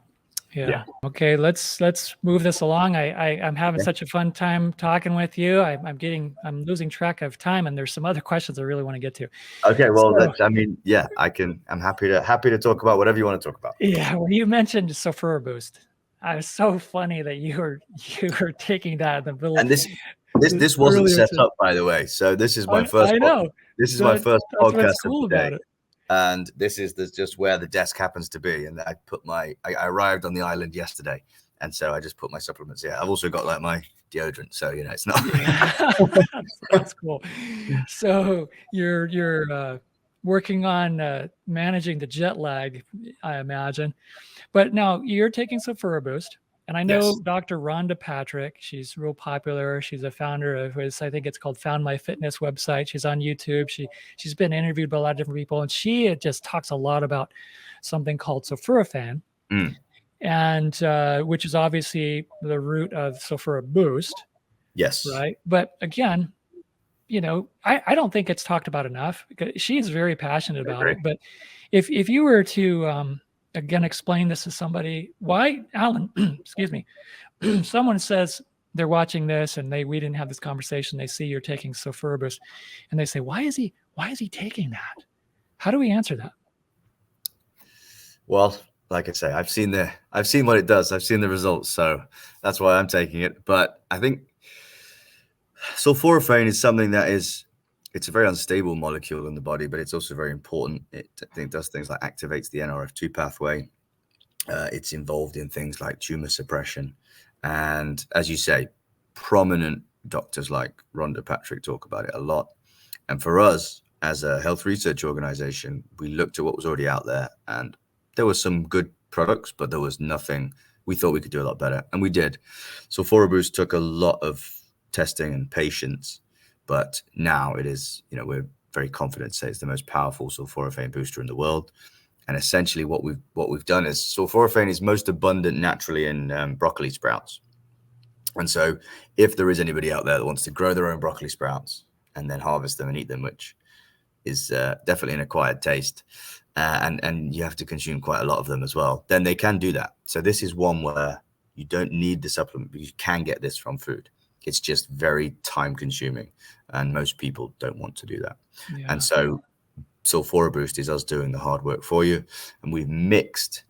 Yeah. Okay. Let's move this along. I'm having such a fun time talking with you. I'm losing track of time, and there's some other questions I really want to get to. Okay. Well, I'm happy to talk about whatever you want to talk about. Yeah. When you mentioned SulforaBoost, it was so funny that you were taking that in the middle. And this wasn't set up, by the way. So this is my first. I know. This is my first podcast. What's cool about it. And this is just where the desk happens to be. And I arrived on the island yesterday, and so I just put my supplements here. I've also got like my deodorant, so it's not. That's cool. So you're working on managing the jet lag, I imagine. But now you're taking SulforaBoost. And I know Dr. Rhonda Patrick, she's real popular. She's a founder of I think it's called Found My Fitness website. She's on YouTube. She's been interviewed by a lot of different people, and she just talks a lot about something called sulforaphane, and which is obviously the root of SulforaBoost. Yes. Right. But again, I don't think it's talked about enough, because she's very passionate about it. But if you were to again, explain this to somebody. Why, Alan, excuse me, someone says they're watching this and we didn't have this conversation. They see you're taking SulforaBoost and they say, why is he taking that? How do we answer that? Well, like I say, I've seen what it does. I've seen the results. So that's why I'm taking it. But I think sulforaphane is something that it's a very unstable molecule in the body, but it's also very important. It does things like activates the NRF2 pathway. It's involved in things like tumor suppression. And as you say, prominent doctors like Rhonda Patrick talk about it a lot. And for us, as a health research organization, we looked at what was already out there, and there were some good products, but there was nothing. We thought we could do a lot better, and we did. SulforaBoost took a lot of testing and patience, but now it is, we're very confident to say it's the most powerful sulforaphane booster in the world. And essentially what we've done is sulforaphane is most abundant naturally in broccoli sprouts. And so if there is anybody out there that wants to grow their own broccoli sprouts and then harvest them and eat them, which is definitely an acquired taste, and you have to consume quite a lot of them as well, then they can do that. So this is one where you don't need the supplement, because you can get this from food. It's just very time consuming, and most people don't want to do that. Yeah. And so SulforaBoost is us doing the hard work for you. And we've mixed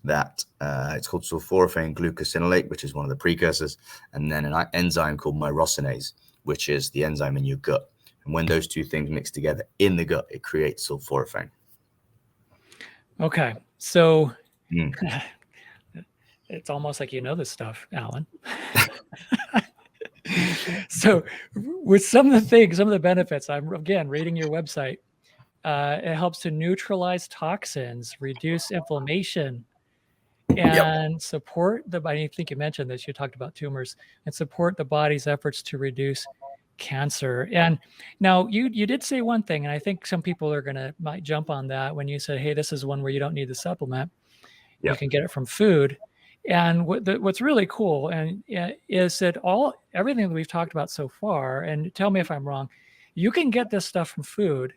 that. It's called sulforaphane glucosinolate, which is one of the precursors, and then an enzyme called myrosinase, which is the enzyme in your gut. And when those two things mix together in the gut, it creates sulforaphane. Okay. So it's almost like this stuff, Alan. So with some of the benefits, I'm again reading your website. It helps to neutralize toxins, reduce inflammation, and support I think you mentioned this, you talked about tumors, and support the body's efforts to reduce cancer. And now you did say one thing, and I think some people might jump on that when you said, hey, this is one where you don't need the supplement. You can get it from food. And what's really cool and is that everything that we've talked about so far, and tell me if I'm wrong, you can get this stuff from food.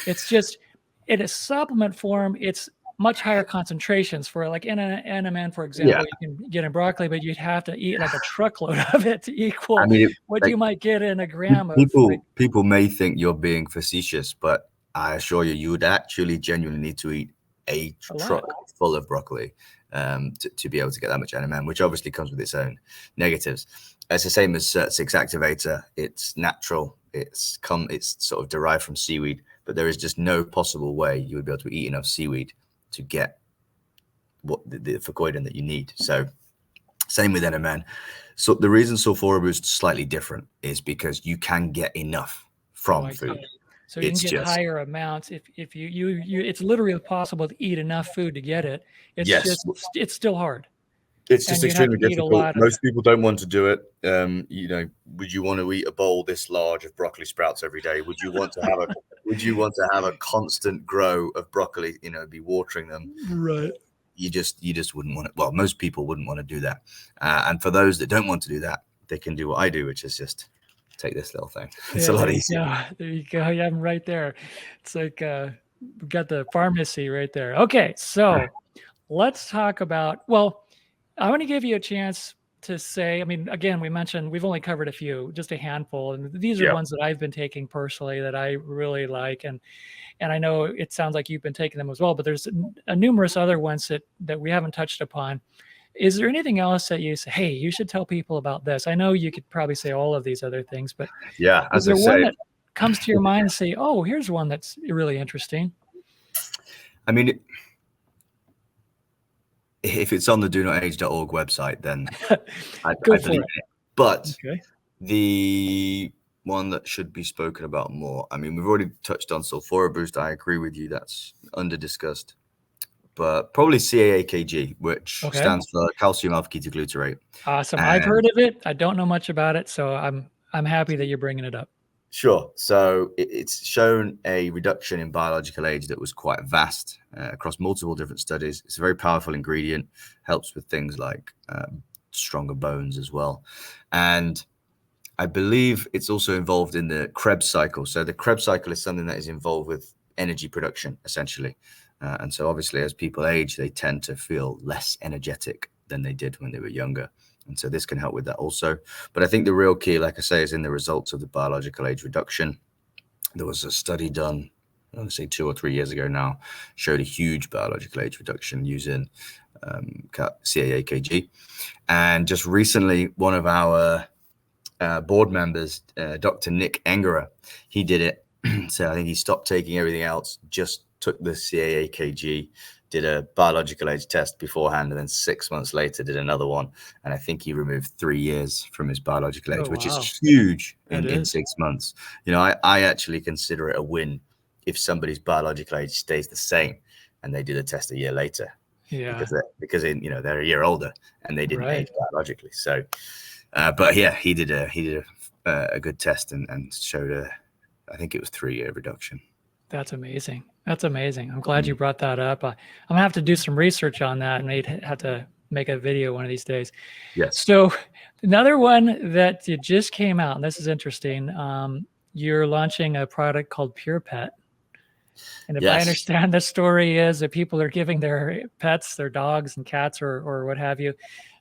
It's just in a supplement form, it's much higher concentrations. For like in an NMN, for example, you can get in broccoli, but you'd have to eat like a truckload of it to equal what you might get in a gram of. People may think you're being facetious, but I assure you, you would actually genuinely need to eat a truck full of broccoli to be able to get that much NMN, which obviously comes with its own negatives. It's the same as Sirt-6 Activator. It's natural. It's sort of derived from seaweed, but there is just no possible way you would be able to eat enough seaweed to get what the fucoidin that you need. So same with NMN. So the reason SulforaBoost is slightly different is because you can get enough from food. So you can get higher amounts if you it's literally possible to eat enough food to get it. It's just it's still hard. It's just extremely difficult. Most people don't want to do it. You know, would you want to eat a bowl this large of broccoli sprouts every day? Would you want to have a constant grow of broccoli? You know, be watering them. Right. You just wouldn't want it. Well, most people wouldn't want to do that. And for those that don't want to do that, they can do what I do, which is just take this little thing. It's a lot easier. Yeah, there you go. You have them right there. It's like we've got the pharmacy right there. Okay, so let's talk about. Well, I want to give you a chance to say. I mean, again, we've only covered a few, just a handful, and these are ones that I've been taking personally that I really like, and I know it sounds like you've been taking them as well. But there's numerous other ones that we haven't touched upon. Is there anything else that you say, hey, you should tell people about this? I know you could probably say all of these other things, but is there one that comes to your mind and say, oh, here's one that's really interesting? I mean, if it's on the DoNotAge.org website, then I believe it. But the one that should be spoken about more, I mean, we've already touched on SulforaBoost. I agree with you. That's under-discussed. But probably Ca-AKG, which stands for calcium alpha ketoglutarate. Awesome. I've heard of it. I don't know much about it, so I'm happy that you're bringing it up. Sure. So it's shown a reduction in biological age that was quite vast across multiple different studies. It's a very powerful ingredient, helps with things like stronger bones as well. And I believe it's also involved in the Krebs cycle. So the Krebs cycle is something that is involved with energy production, essentially. And so obviously as people age, they tend to feel less energetic than they did when they were younger. And so this can help with that also. But I think the real key, like I say, is in the results of the biological age reduction. There was a study done, I want to say 2 or 3 years ago now, showed a huge biological age reduction using Ca-AKG. And just recently, one of our board members, Dr. Nick Engerer, he did it. So I think he stopped taking everything else, just took the Ca-AKG, did a biological age test beforehand, and then 6 months later did another one. And I think he removed 3 years from his biological age, which is huge in 6 months. You know, I actually consider it a win if somebody's biological age stays the same and they do the test a year later. Yeah, because you know, they're a year older and they didn't age biologically. So, but yeah, he did a good test and showed I think it was 3-year reduction. That's amazing. That's amazing. I'm glad you brought that up. I'm gonna have to do some research on that, and I'd have to make a video one of these days. Yes. So another one that just came out, and this is interesting. You're launching a product called Pure Pet. And if I understand the story is that people are giving their pets, their dogs and cats or what have you,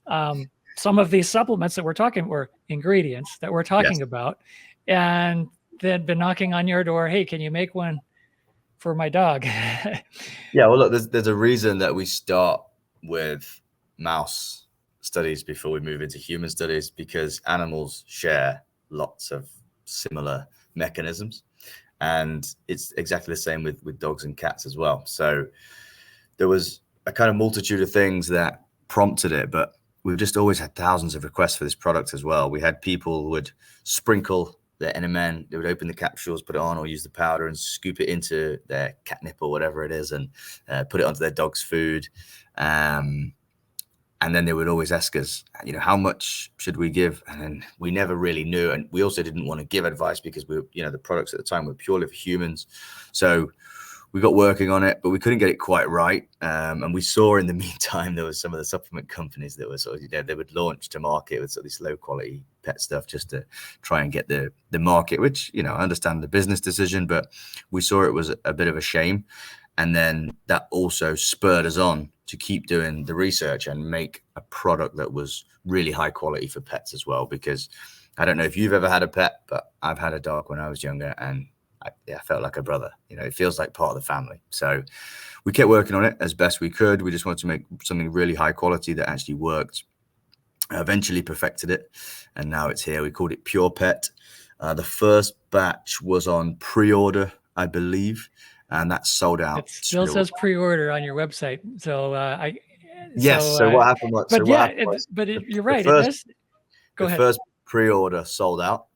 some of these supplements that we're talking, or ingredients that we're talking about, and they'd been knocking on your door. Hey, can you make one for my dog? Yeah, well, look, there's a reason that we start with mouse studies before we move into human studies, because animals share lots of similar mechanisms. And it's exactly the same with dogs and cats as well. So there was a kind of multitude of things that prompted it, but we've just always had thousands of requests for this product as well. We had people who would sprinkle their NMN, they would open the capsules, put it on, or use the powder and scoop it into their catnip or whatever it is, and put it onto their dog's food. And then they would always ask us, you know, how much should we give? And then we never really knew. And we also didn't want to give advice because the products at the time were purely for humans. So we got working on it, but we couldn't get it quite right. And we saw in the meantime, there was some of the supplement companies that were sort of, you know, they would launch to market with sort of this low quality pet stuff just to try and get the market, which, you know, I understand the business decision, but we saw it was a bit of a shame. And then that also spurred us on to keep doing the research and make a product that was really high quality for pets as well. Because I don't know if you've ever had a pet, but I've had a dog when I was younger, and I felt like a brother. You know, it feels like part of the family. So we kept working on it as best we could. We just wanted to make something really high quality that actually worked. Eventually perfected it, and now it's here. We called it Pure Pet. The first batch was on pre-order, I believe, and that's sold out. It still says pre-order on your website. So So what happened was, you're right. It does. Go ahead. The first pre-order sold out,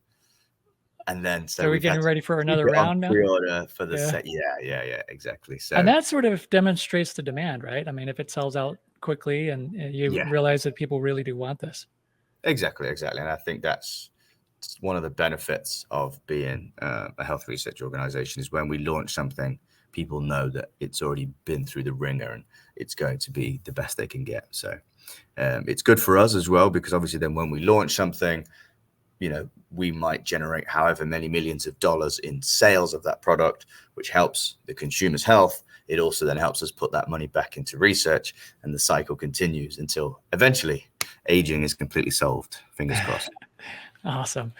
and then so we're getting ready for another round now. Pre-order for the set. Yeah, exactly. So, and that sort of demonstrates the demand, right? I mean, if it sells out quickly and you realize that people really do want this. Exactly. And I think that's one of the benefits of being a health research organization, is when we launch something, people know that it's already been through the ringer and it's going to be the best they can get. So it's good for us as well, because obviously then when we launch something, you know, we might generate however many millions of dollars in sales of that product, which helps the consumer's health. It also then helps us put that money back into research, and the cycle continues until eventually aging is completely solved. Fingers crossed. Awesome.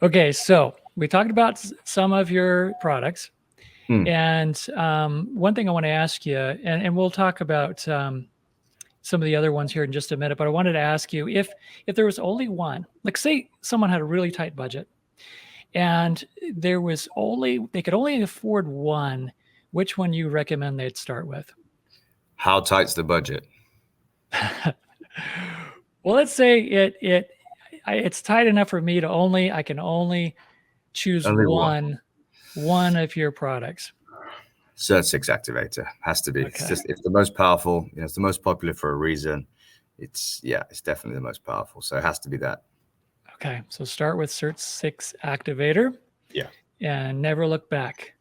Okay, so we talked about some of your products. And one thing I want to ask you, and we'll talk about some of the other ones here in just a minute, but I wanted to ask you if there was only one, like say someone had a really tight budget and they could only afford one, which one you recommend they'd start with? How tight's the budget? Well, let's say it's tight enough for me to I can only choose one of your products. Sirt-6 Activator has to be. Okay. It's the most powerful. You know, it's the most popular for a reason. It's definitely the most powerful. So it has to be that. Okay, so start with Sirt-6 Activator. Yeah. And never look back.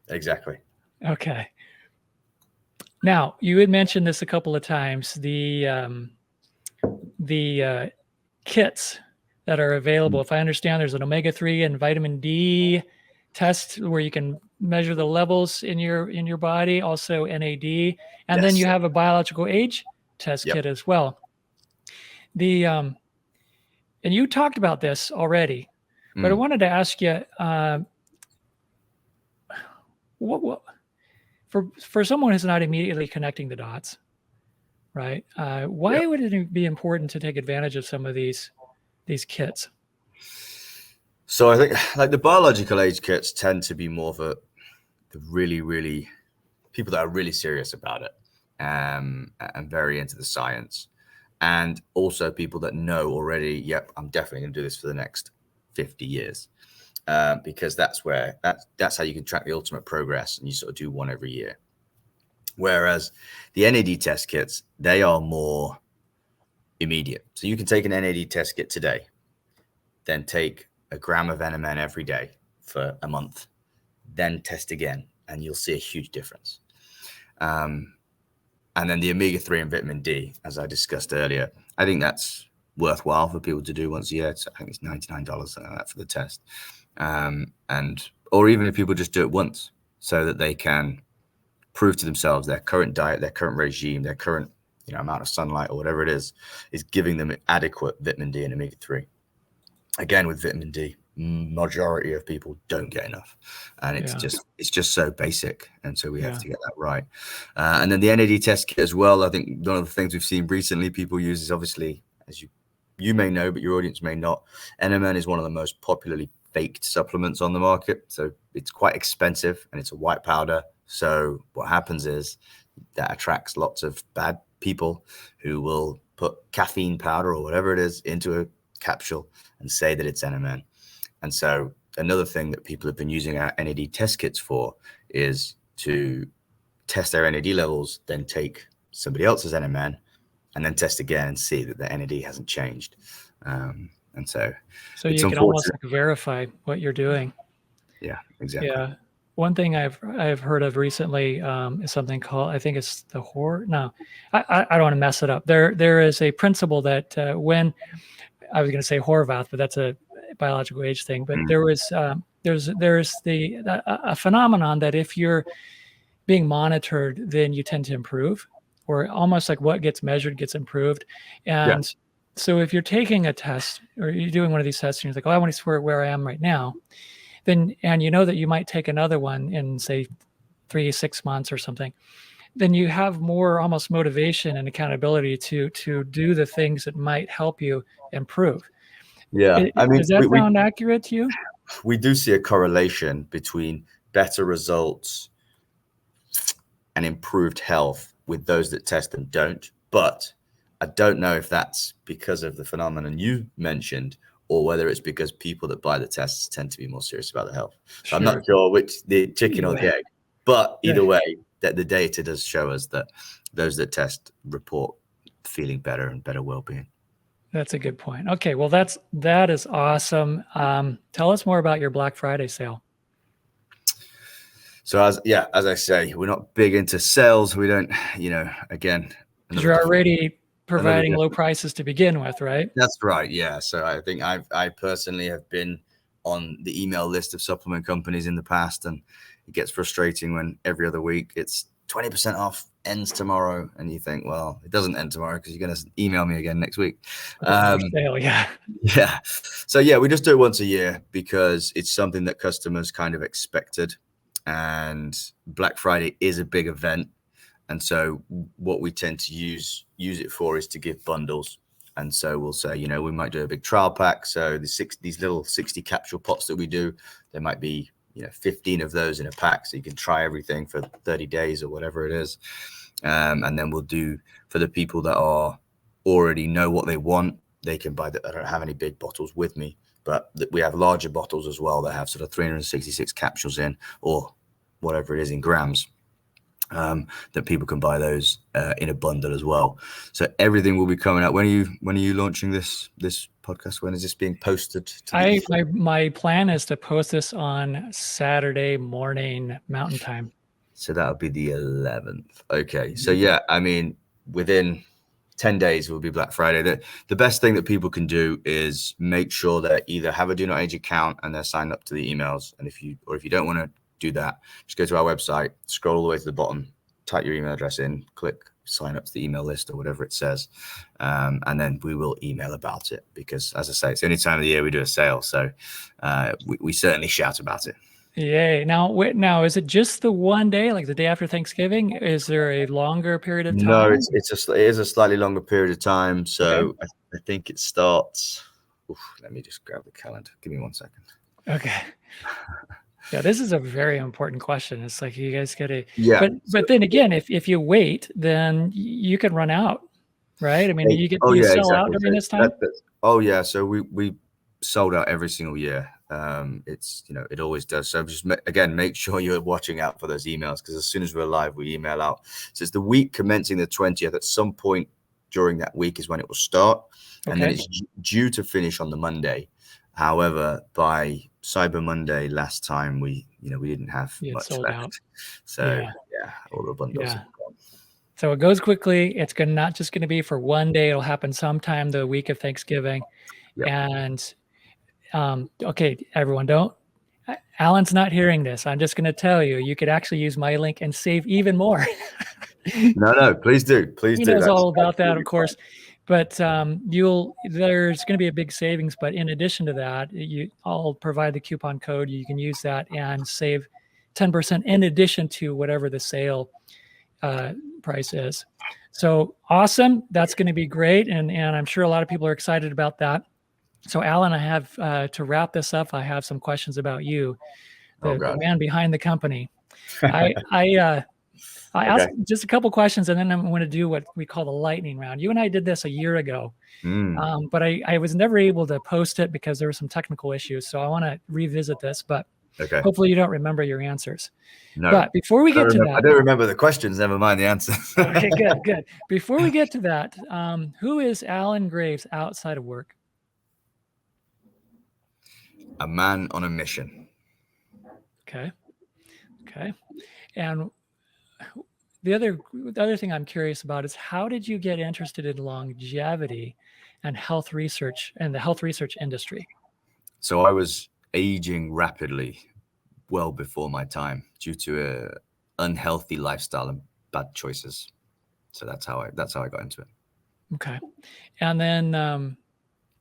Exactly. Okay. Now, you had mentioned this a couple of times, the kits that are available. If I understand, there's an omega-3 and vitamin D test where you can measure the levels in your body, also NAD, and then you have a biological age test kit as well. And you talked about this already, but I wanted to ask you, what for someone who's not immediately connecting the dots, right? Why would it be important to take advantage of some of these kits? So I think like the biological age kits tend to be more for the really, really people that are really serious about it and very into the science, and also people that know already, yep, I'm definitely going to do this for the next 50 years. Because that's how you can track the ultimate progress, and you sort of do one every year. Whereas the NAD test kits, they are more immediate. So you can take an NAD test kit today, then take a gram of NMN every day for a month, then test again, and you'll see a huge difference. And then the omega-3 and vitamin D, as I discussed earlier, I think that's worthwhile for people to do once a year. I think it's $99 something like that for the test. Or even if people just do it once, so that they can prove to themselves their current diet, their current regime, their current amount of sunlight or whatever it is giving them adequate vitamin D and omega-3. Again, with vitamin D, majority of people don't get enough, and it's just so basic, and so we have to get that right. And then the NAD test kit as well. I think one of the things we've seen recently people use is, obviously, as you may know, but your audience may not, NMN is one of the most popularly faked supplements on the market. So it's quite expensive, and it's a white powder. So what happens is that attracts lots of bad people who will put caffeine powder or whatever it is into a capsule and say that it's NMN. And so another thing that people have been using our NAD test kits for is to test their NAD levels, then take somebody else's NMN and then test again and see that the NAD hasn't changed. And so you can almost verify what you're doing. Yeah, exactly. Yeah. one thing I've heard of recently is something called, I think it's the horror. No, I don't want to mess it up. There is a principle that when I was going to say Horvath, but that's a biological age thing. But there was there's a phenomenon that if you're being monitored, then you tend to improve, or almost like what gets measured gets improved. And so if you're taking a test or you're doing one of these tests and you're like, oh, I want to see where I am right now, then, and you know that you might take another one in say 3-6 months or something, then you have more almost motivation and accountability to do the things that might help you improve. Yeah, I mean, does that sound accurate to you? We do see a correlation between better results and improved health with those that test and don't. But I don't know if that's because of the phenomenon you mentioned, or whether it's because people that buy the tests tend to be more serious about their health. So I'm not sure which, the chicken or the egg. But either way, that the data does show us that those that test report feeling better and better well-being. That's a good point. Okay, well, that is awesome. Tell us more about your Black Friday sale. So as I say, we're not big into sales. We don't, again, you're already providing low prices to begin with, right? That's right. Yeah. So I think I personally have been on the email list of supplement companies in the past, and it gets frustrating when every other week it's 20% off, ends tomorrow, and you think, well, it doesn't end tomorrow because you're going to email me again next week. Sale, yeah. So we just do it once a year because it's something that customers kind of expected, and Black Friday is a big event. And so what we tend to use it for is to give bundles. And so we'll say, we might do a big trial pack. So these little 60 capsule pots that we do, there might be 15 of those in a pack, so you can try everything for 30 days or whatever it is. And then we'll do, for the people that already know what they want, they can buy I don't have any big bottles with me, but we have larger bottles as well that have sort of 366 capsules in, or whatever it is in grams. That people can buy those in a bundle as well. So everything will be coming out. When are you launching this podcast? When is this being posted? My plan is to post this on Saturday morning Mountain Time. So that'll be the 11th. Okay. So I mean, within 10 days will be Black Friday. The best thing that people can do is make sure that either have a DoNotAge account and they're signed up to the emails. And if you don't want to do that, just go to our website, scroll all the way to the bottom, type your email address in, click sign up to the email list or whatever it says, and then we will email about it, because as I say, it's the only time of the year we do a sale, so we certainly shout about it. Yay. Now is it just the one day, like the day after Thanksgiving? Is there a longer period of time? No, it is a slightly longer period of time. So okay. I think it starts, let me just grab the calendar, give me 1 second. Okay. Yeah, this is a very important question. It's like you guys got to, but then again, if you wait, then you can run out, right? I mean, you sell out during this time. So we sold out every single year. It's it always does. So just again, make sure you're watching out for those emails, because as soon as we're live, we email out. So it's the week commencing the 20th. At some point during that week is when it will start, and then it's due to finish on the Monday. However, by Cyber Monday last time, we didn't have much left. Out. So all the bundles have gone. So it goes quickly. It's not just going to be for one day. It'll happen sometime the week of Thanksgiving. Yep. And okay, everyone, Alan's not hearing this. I'm just going to tell you, you could actually use my link and save even more. No, please do. He knows all about that, of course. But there's going to be a big savings. But in addition to that, I'll provide the coupon code. You can use that and save 10% in addition to whatever the sale price is. So awesome. That's going to be great. And I'm sure a lot of people are excited about that. So Alan, I have to wrap this up, I have some questions about you, the man behind the company. I asked just a couple questions, and then I'm going to do what we call the lightning round. You and I did this a year ago, but I was never able to post it because there were some technical issues. So I want to revisit this, but hopefully you don't remember your answers. No. But before we get to that, I don't remember the questions. Never mind the answers. Okay, good. Before we get to that, who is Alan Graves outside of work? A man on a mission. Okay. Okay. And the other thing I'm curious about is, how did you get interested in longevity and health research and the health research industry? So I was aging rapidly well before my time due to a unhealthy lifestyle and bad choices. So that's how I got into it. Okay. And then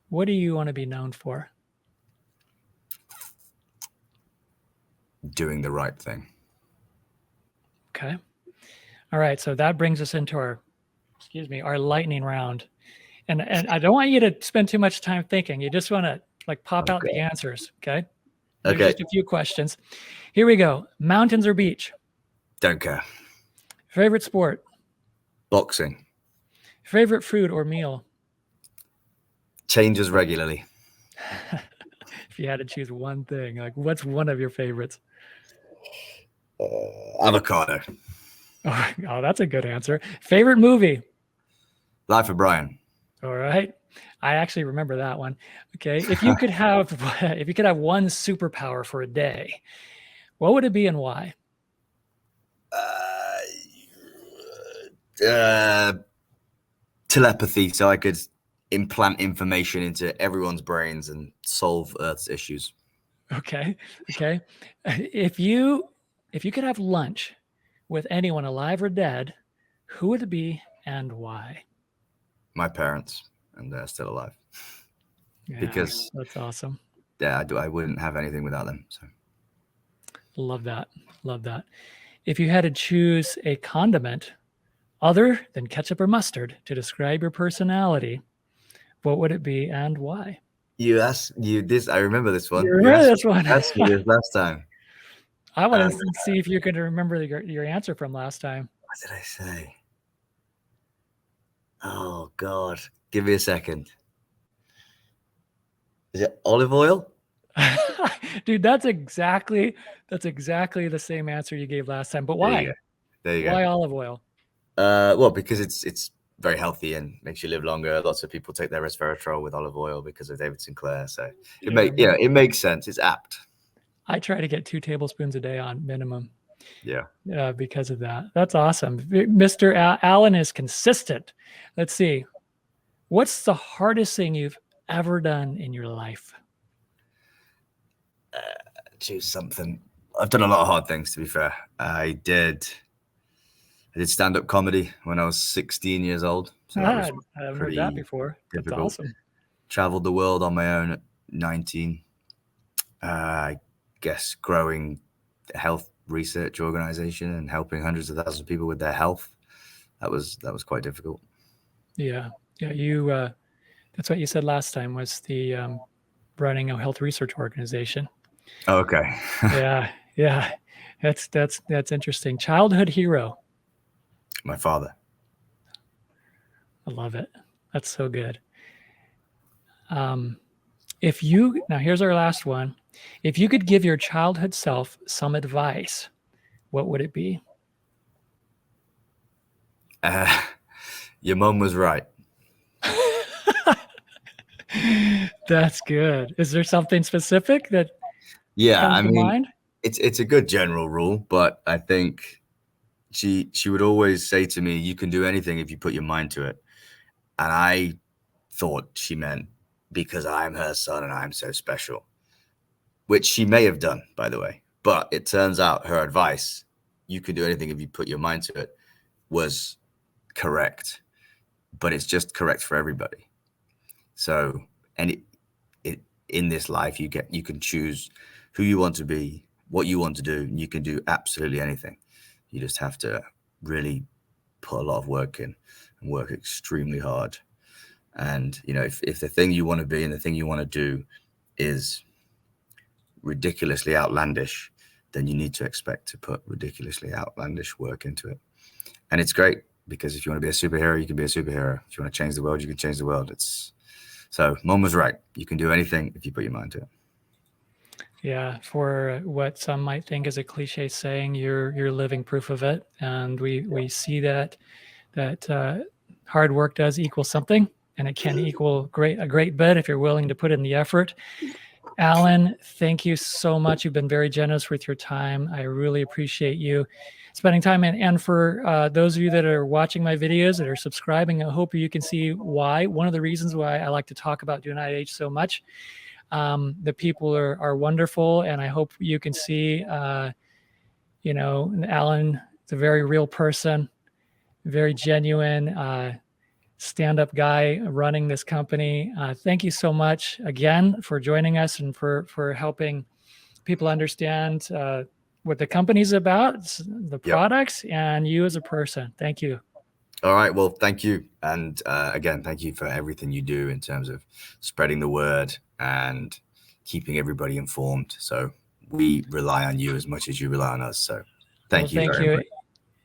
what do you want to be known for? Doing the right thing. Okay. All right. So that brings us into our lightning round. And I don't want you to spend too much time thinking. You just want to like pop out the answers. Okay. There's just a few questions. Here we go. Mountains or beach? Don't care. Favorite sport? Boxing. Favorite food or meal? Changes regularly. If you had to choose one thing, like what's one of your favorites? Avocado. Oh, that's a good answer. Favorite movie? Life of Brian. All right. I actually remember that one. Okay. If you could have one superpower for a day, what would it be and why? Telepathy, so I could implant information into everyone's brains and solve Earth's issues. Okay. Okay. If you could have lunch with anyone alive or dead, who would it be and why? My parents, and they're still alive. Yeah, because that's awesome. Yeah, I wouldn't have anything without them. So love that. Love that. If you had to choose a condiment other than ketchup or mustard to describe your personality, what would it be and why? I remember this one. You remember this one? You asked me this last time. I want to see if you can remember your answer from last time. What did I say? Oh God, give me a second. Is it olive oil? Dude, that's exactly the same answer you gave last time. But why? There you go. Why olive oil? Well, because it's very healthy and makes you live longer. Lots of people take their resveratrol with olive oil because of David Sinclair. So it makes sense. It's apt. I try to get 2 tablespoons a day on minimum. Yeah. Because of that. That's awesome. Mr. Allen is consistent. Let's see. What's the hardest thing you've ever done in your life? Choose something. I've done a lot of hard things, to be fair. I did stand-up comedy when I was 16 years old. So I haven't heard that before. That's awesome. Traveled the world on my own at 19. I guess growing a health research organization and helping hundreds of thousands of people with their health. That was quite difficult. Yeah. You that's what you said last time, was the running a health research organization. Oh, okay. Yeah. That's interesting. Childhood hero. My father. I love it. That's so good. Now here's our last one. If you could give your childhood self some advice, what would it be? Your mom was right. That's good. Is there something specific that comes to mind? It's a good general rule, but I think she would always say to me, you can do anything if you put your mind to it. And I thought she meant because I'm her son and I'm so special, which she may have done, by the way. But it turns out her advice, you can do anything if you put your mind to it, was correct. But it's just correct for everybody. So, in this life, you can choose who you want to be, what you want to do, and you can do absolutely anything. You just have to really put a lot of work in and work extremely hard. And, if the thing you want to be and the thing you want to do is ridiculously outlandish, then you need to expect to put ridiculously outlandish work into it. And it's great, because if you want to be a superhero, you can be a superhero. If you want to change the world, you can change the world. So Mom was right. You can do anything if you put your mind to it. Yeah, for what some might think is a cliche saying, you're living proof of it. And we see that hard work does equal something, and it can equal a great bit if you're willing to put in the effort. Alan, thank you so much. You've been very generous with your time. I really appreciate you spending time. And for those of you that are watching my videos, that are subscribing, I hope you can see why. One of the reasons why I like to talk about DoNotAge so much. The people are wonderful, and I hope you can see, you know, Alan is a very real person, very genuine, stand-up guy running this company. Thank you so much again for joining us and for helping people understand what the company's about, the products, and you as a person. Thank you. All right. Well, thank you. And again, thank you for everything you do in terms of spreading the word and keeping everybody informed. So we rely on you as much as you rely on us. So thank you very much.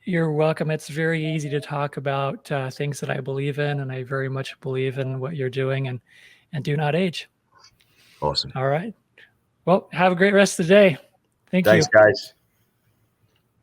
You're welcome. It's very easy to talk about things that I believe in, and I very much believe in what you're doing and DoNotAge. Awesome. All right. Well, have a great rest of the day. Thanks, guys.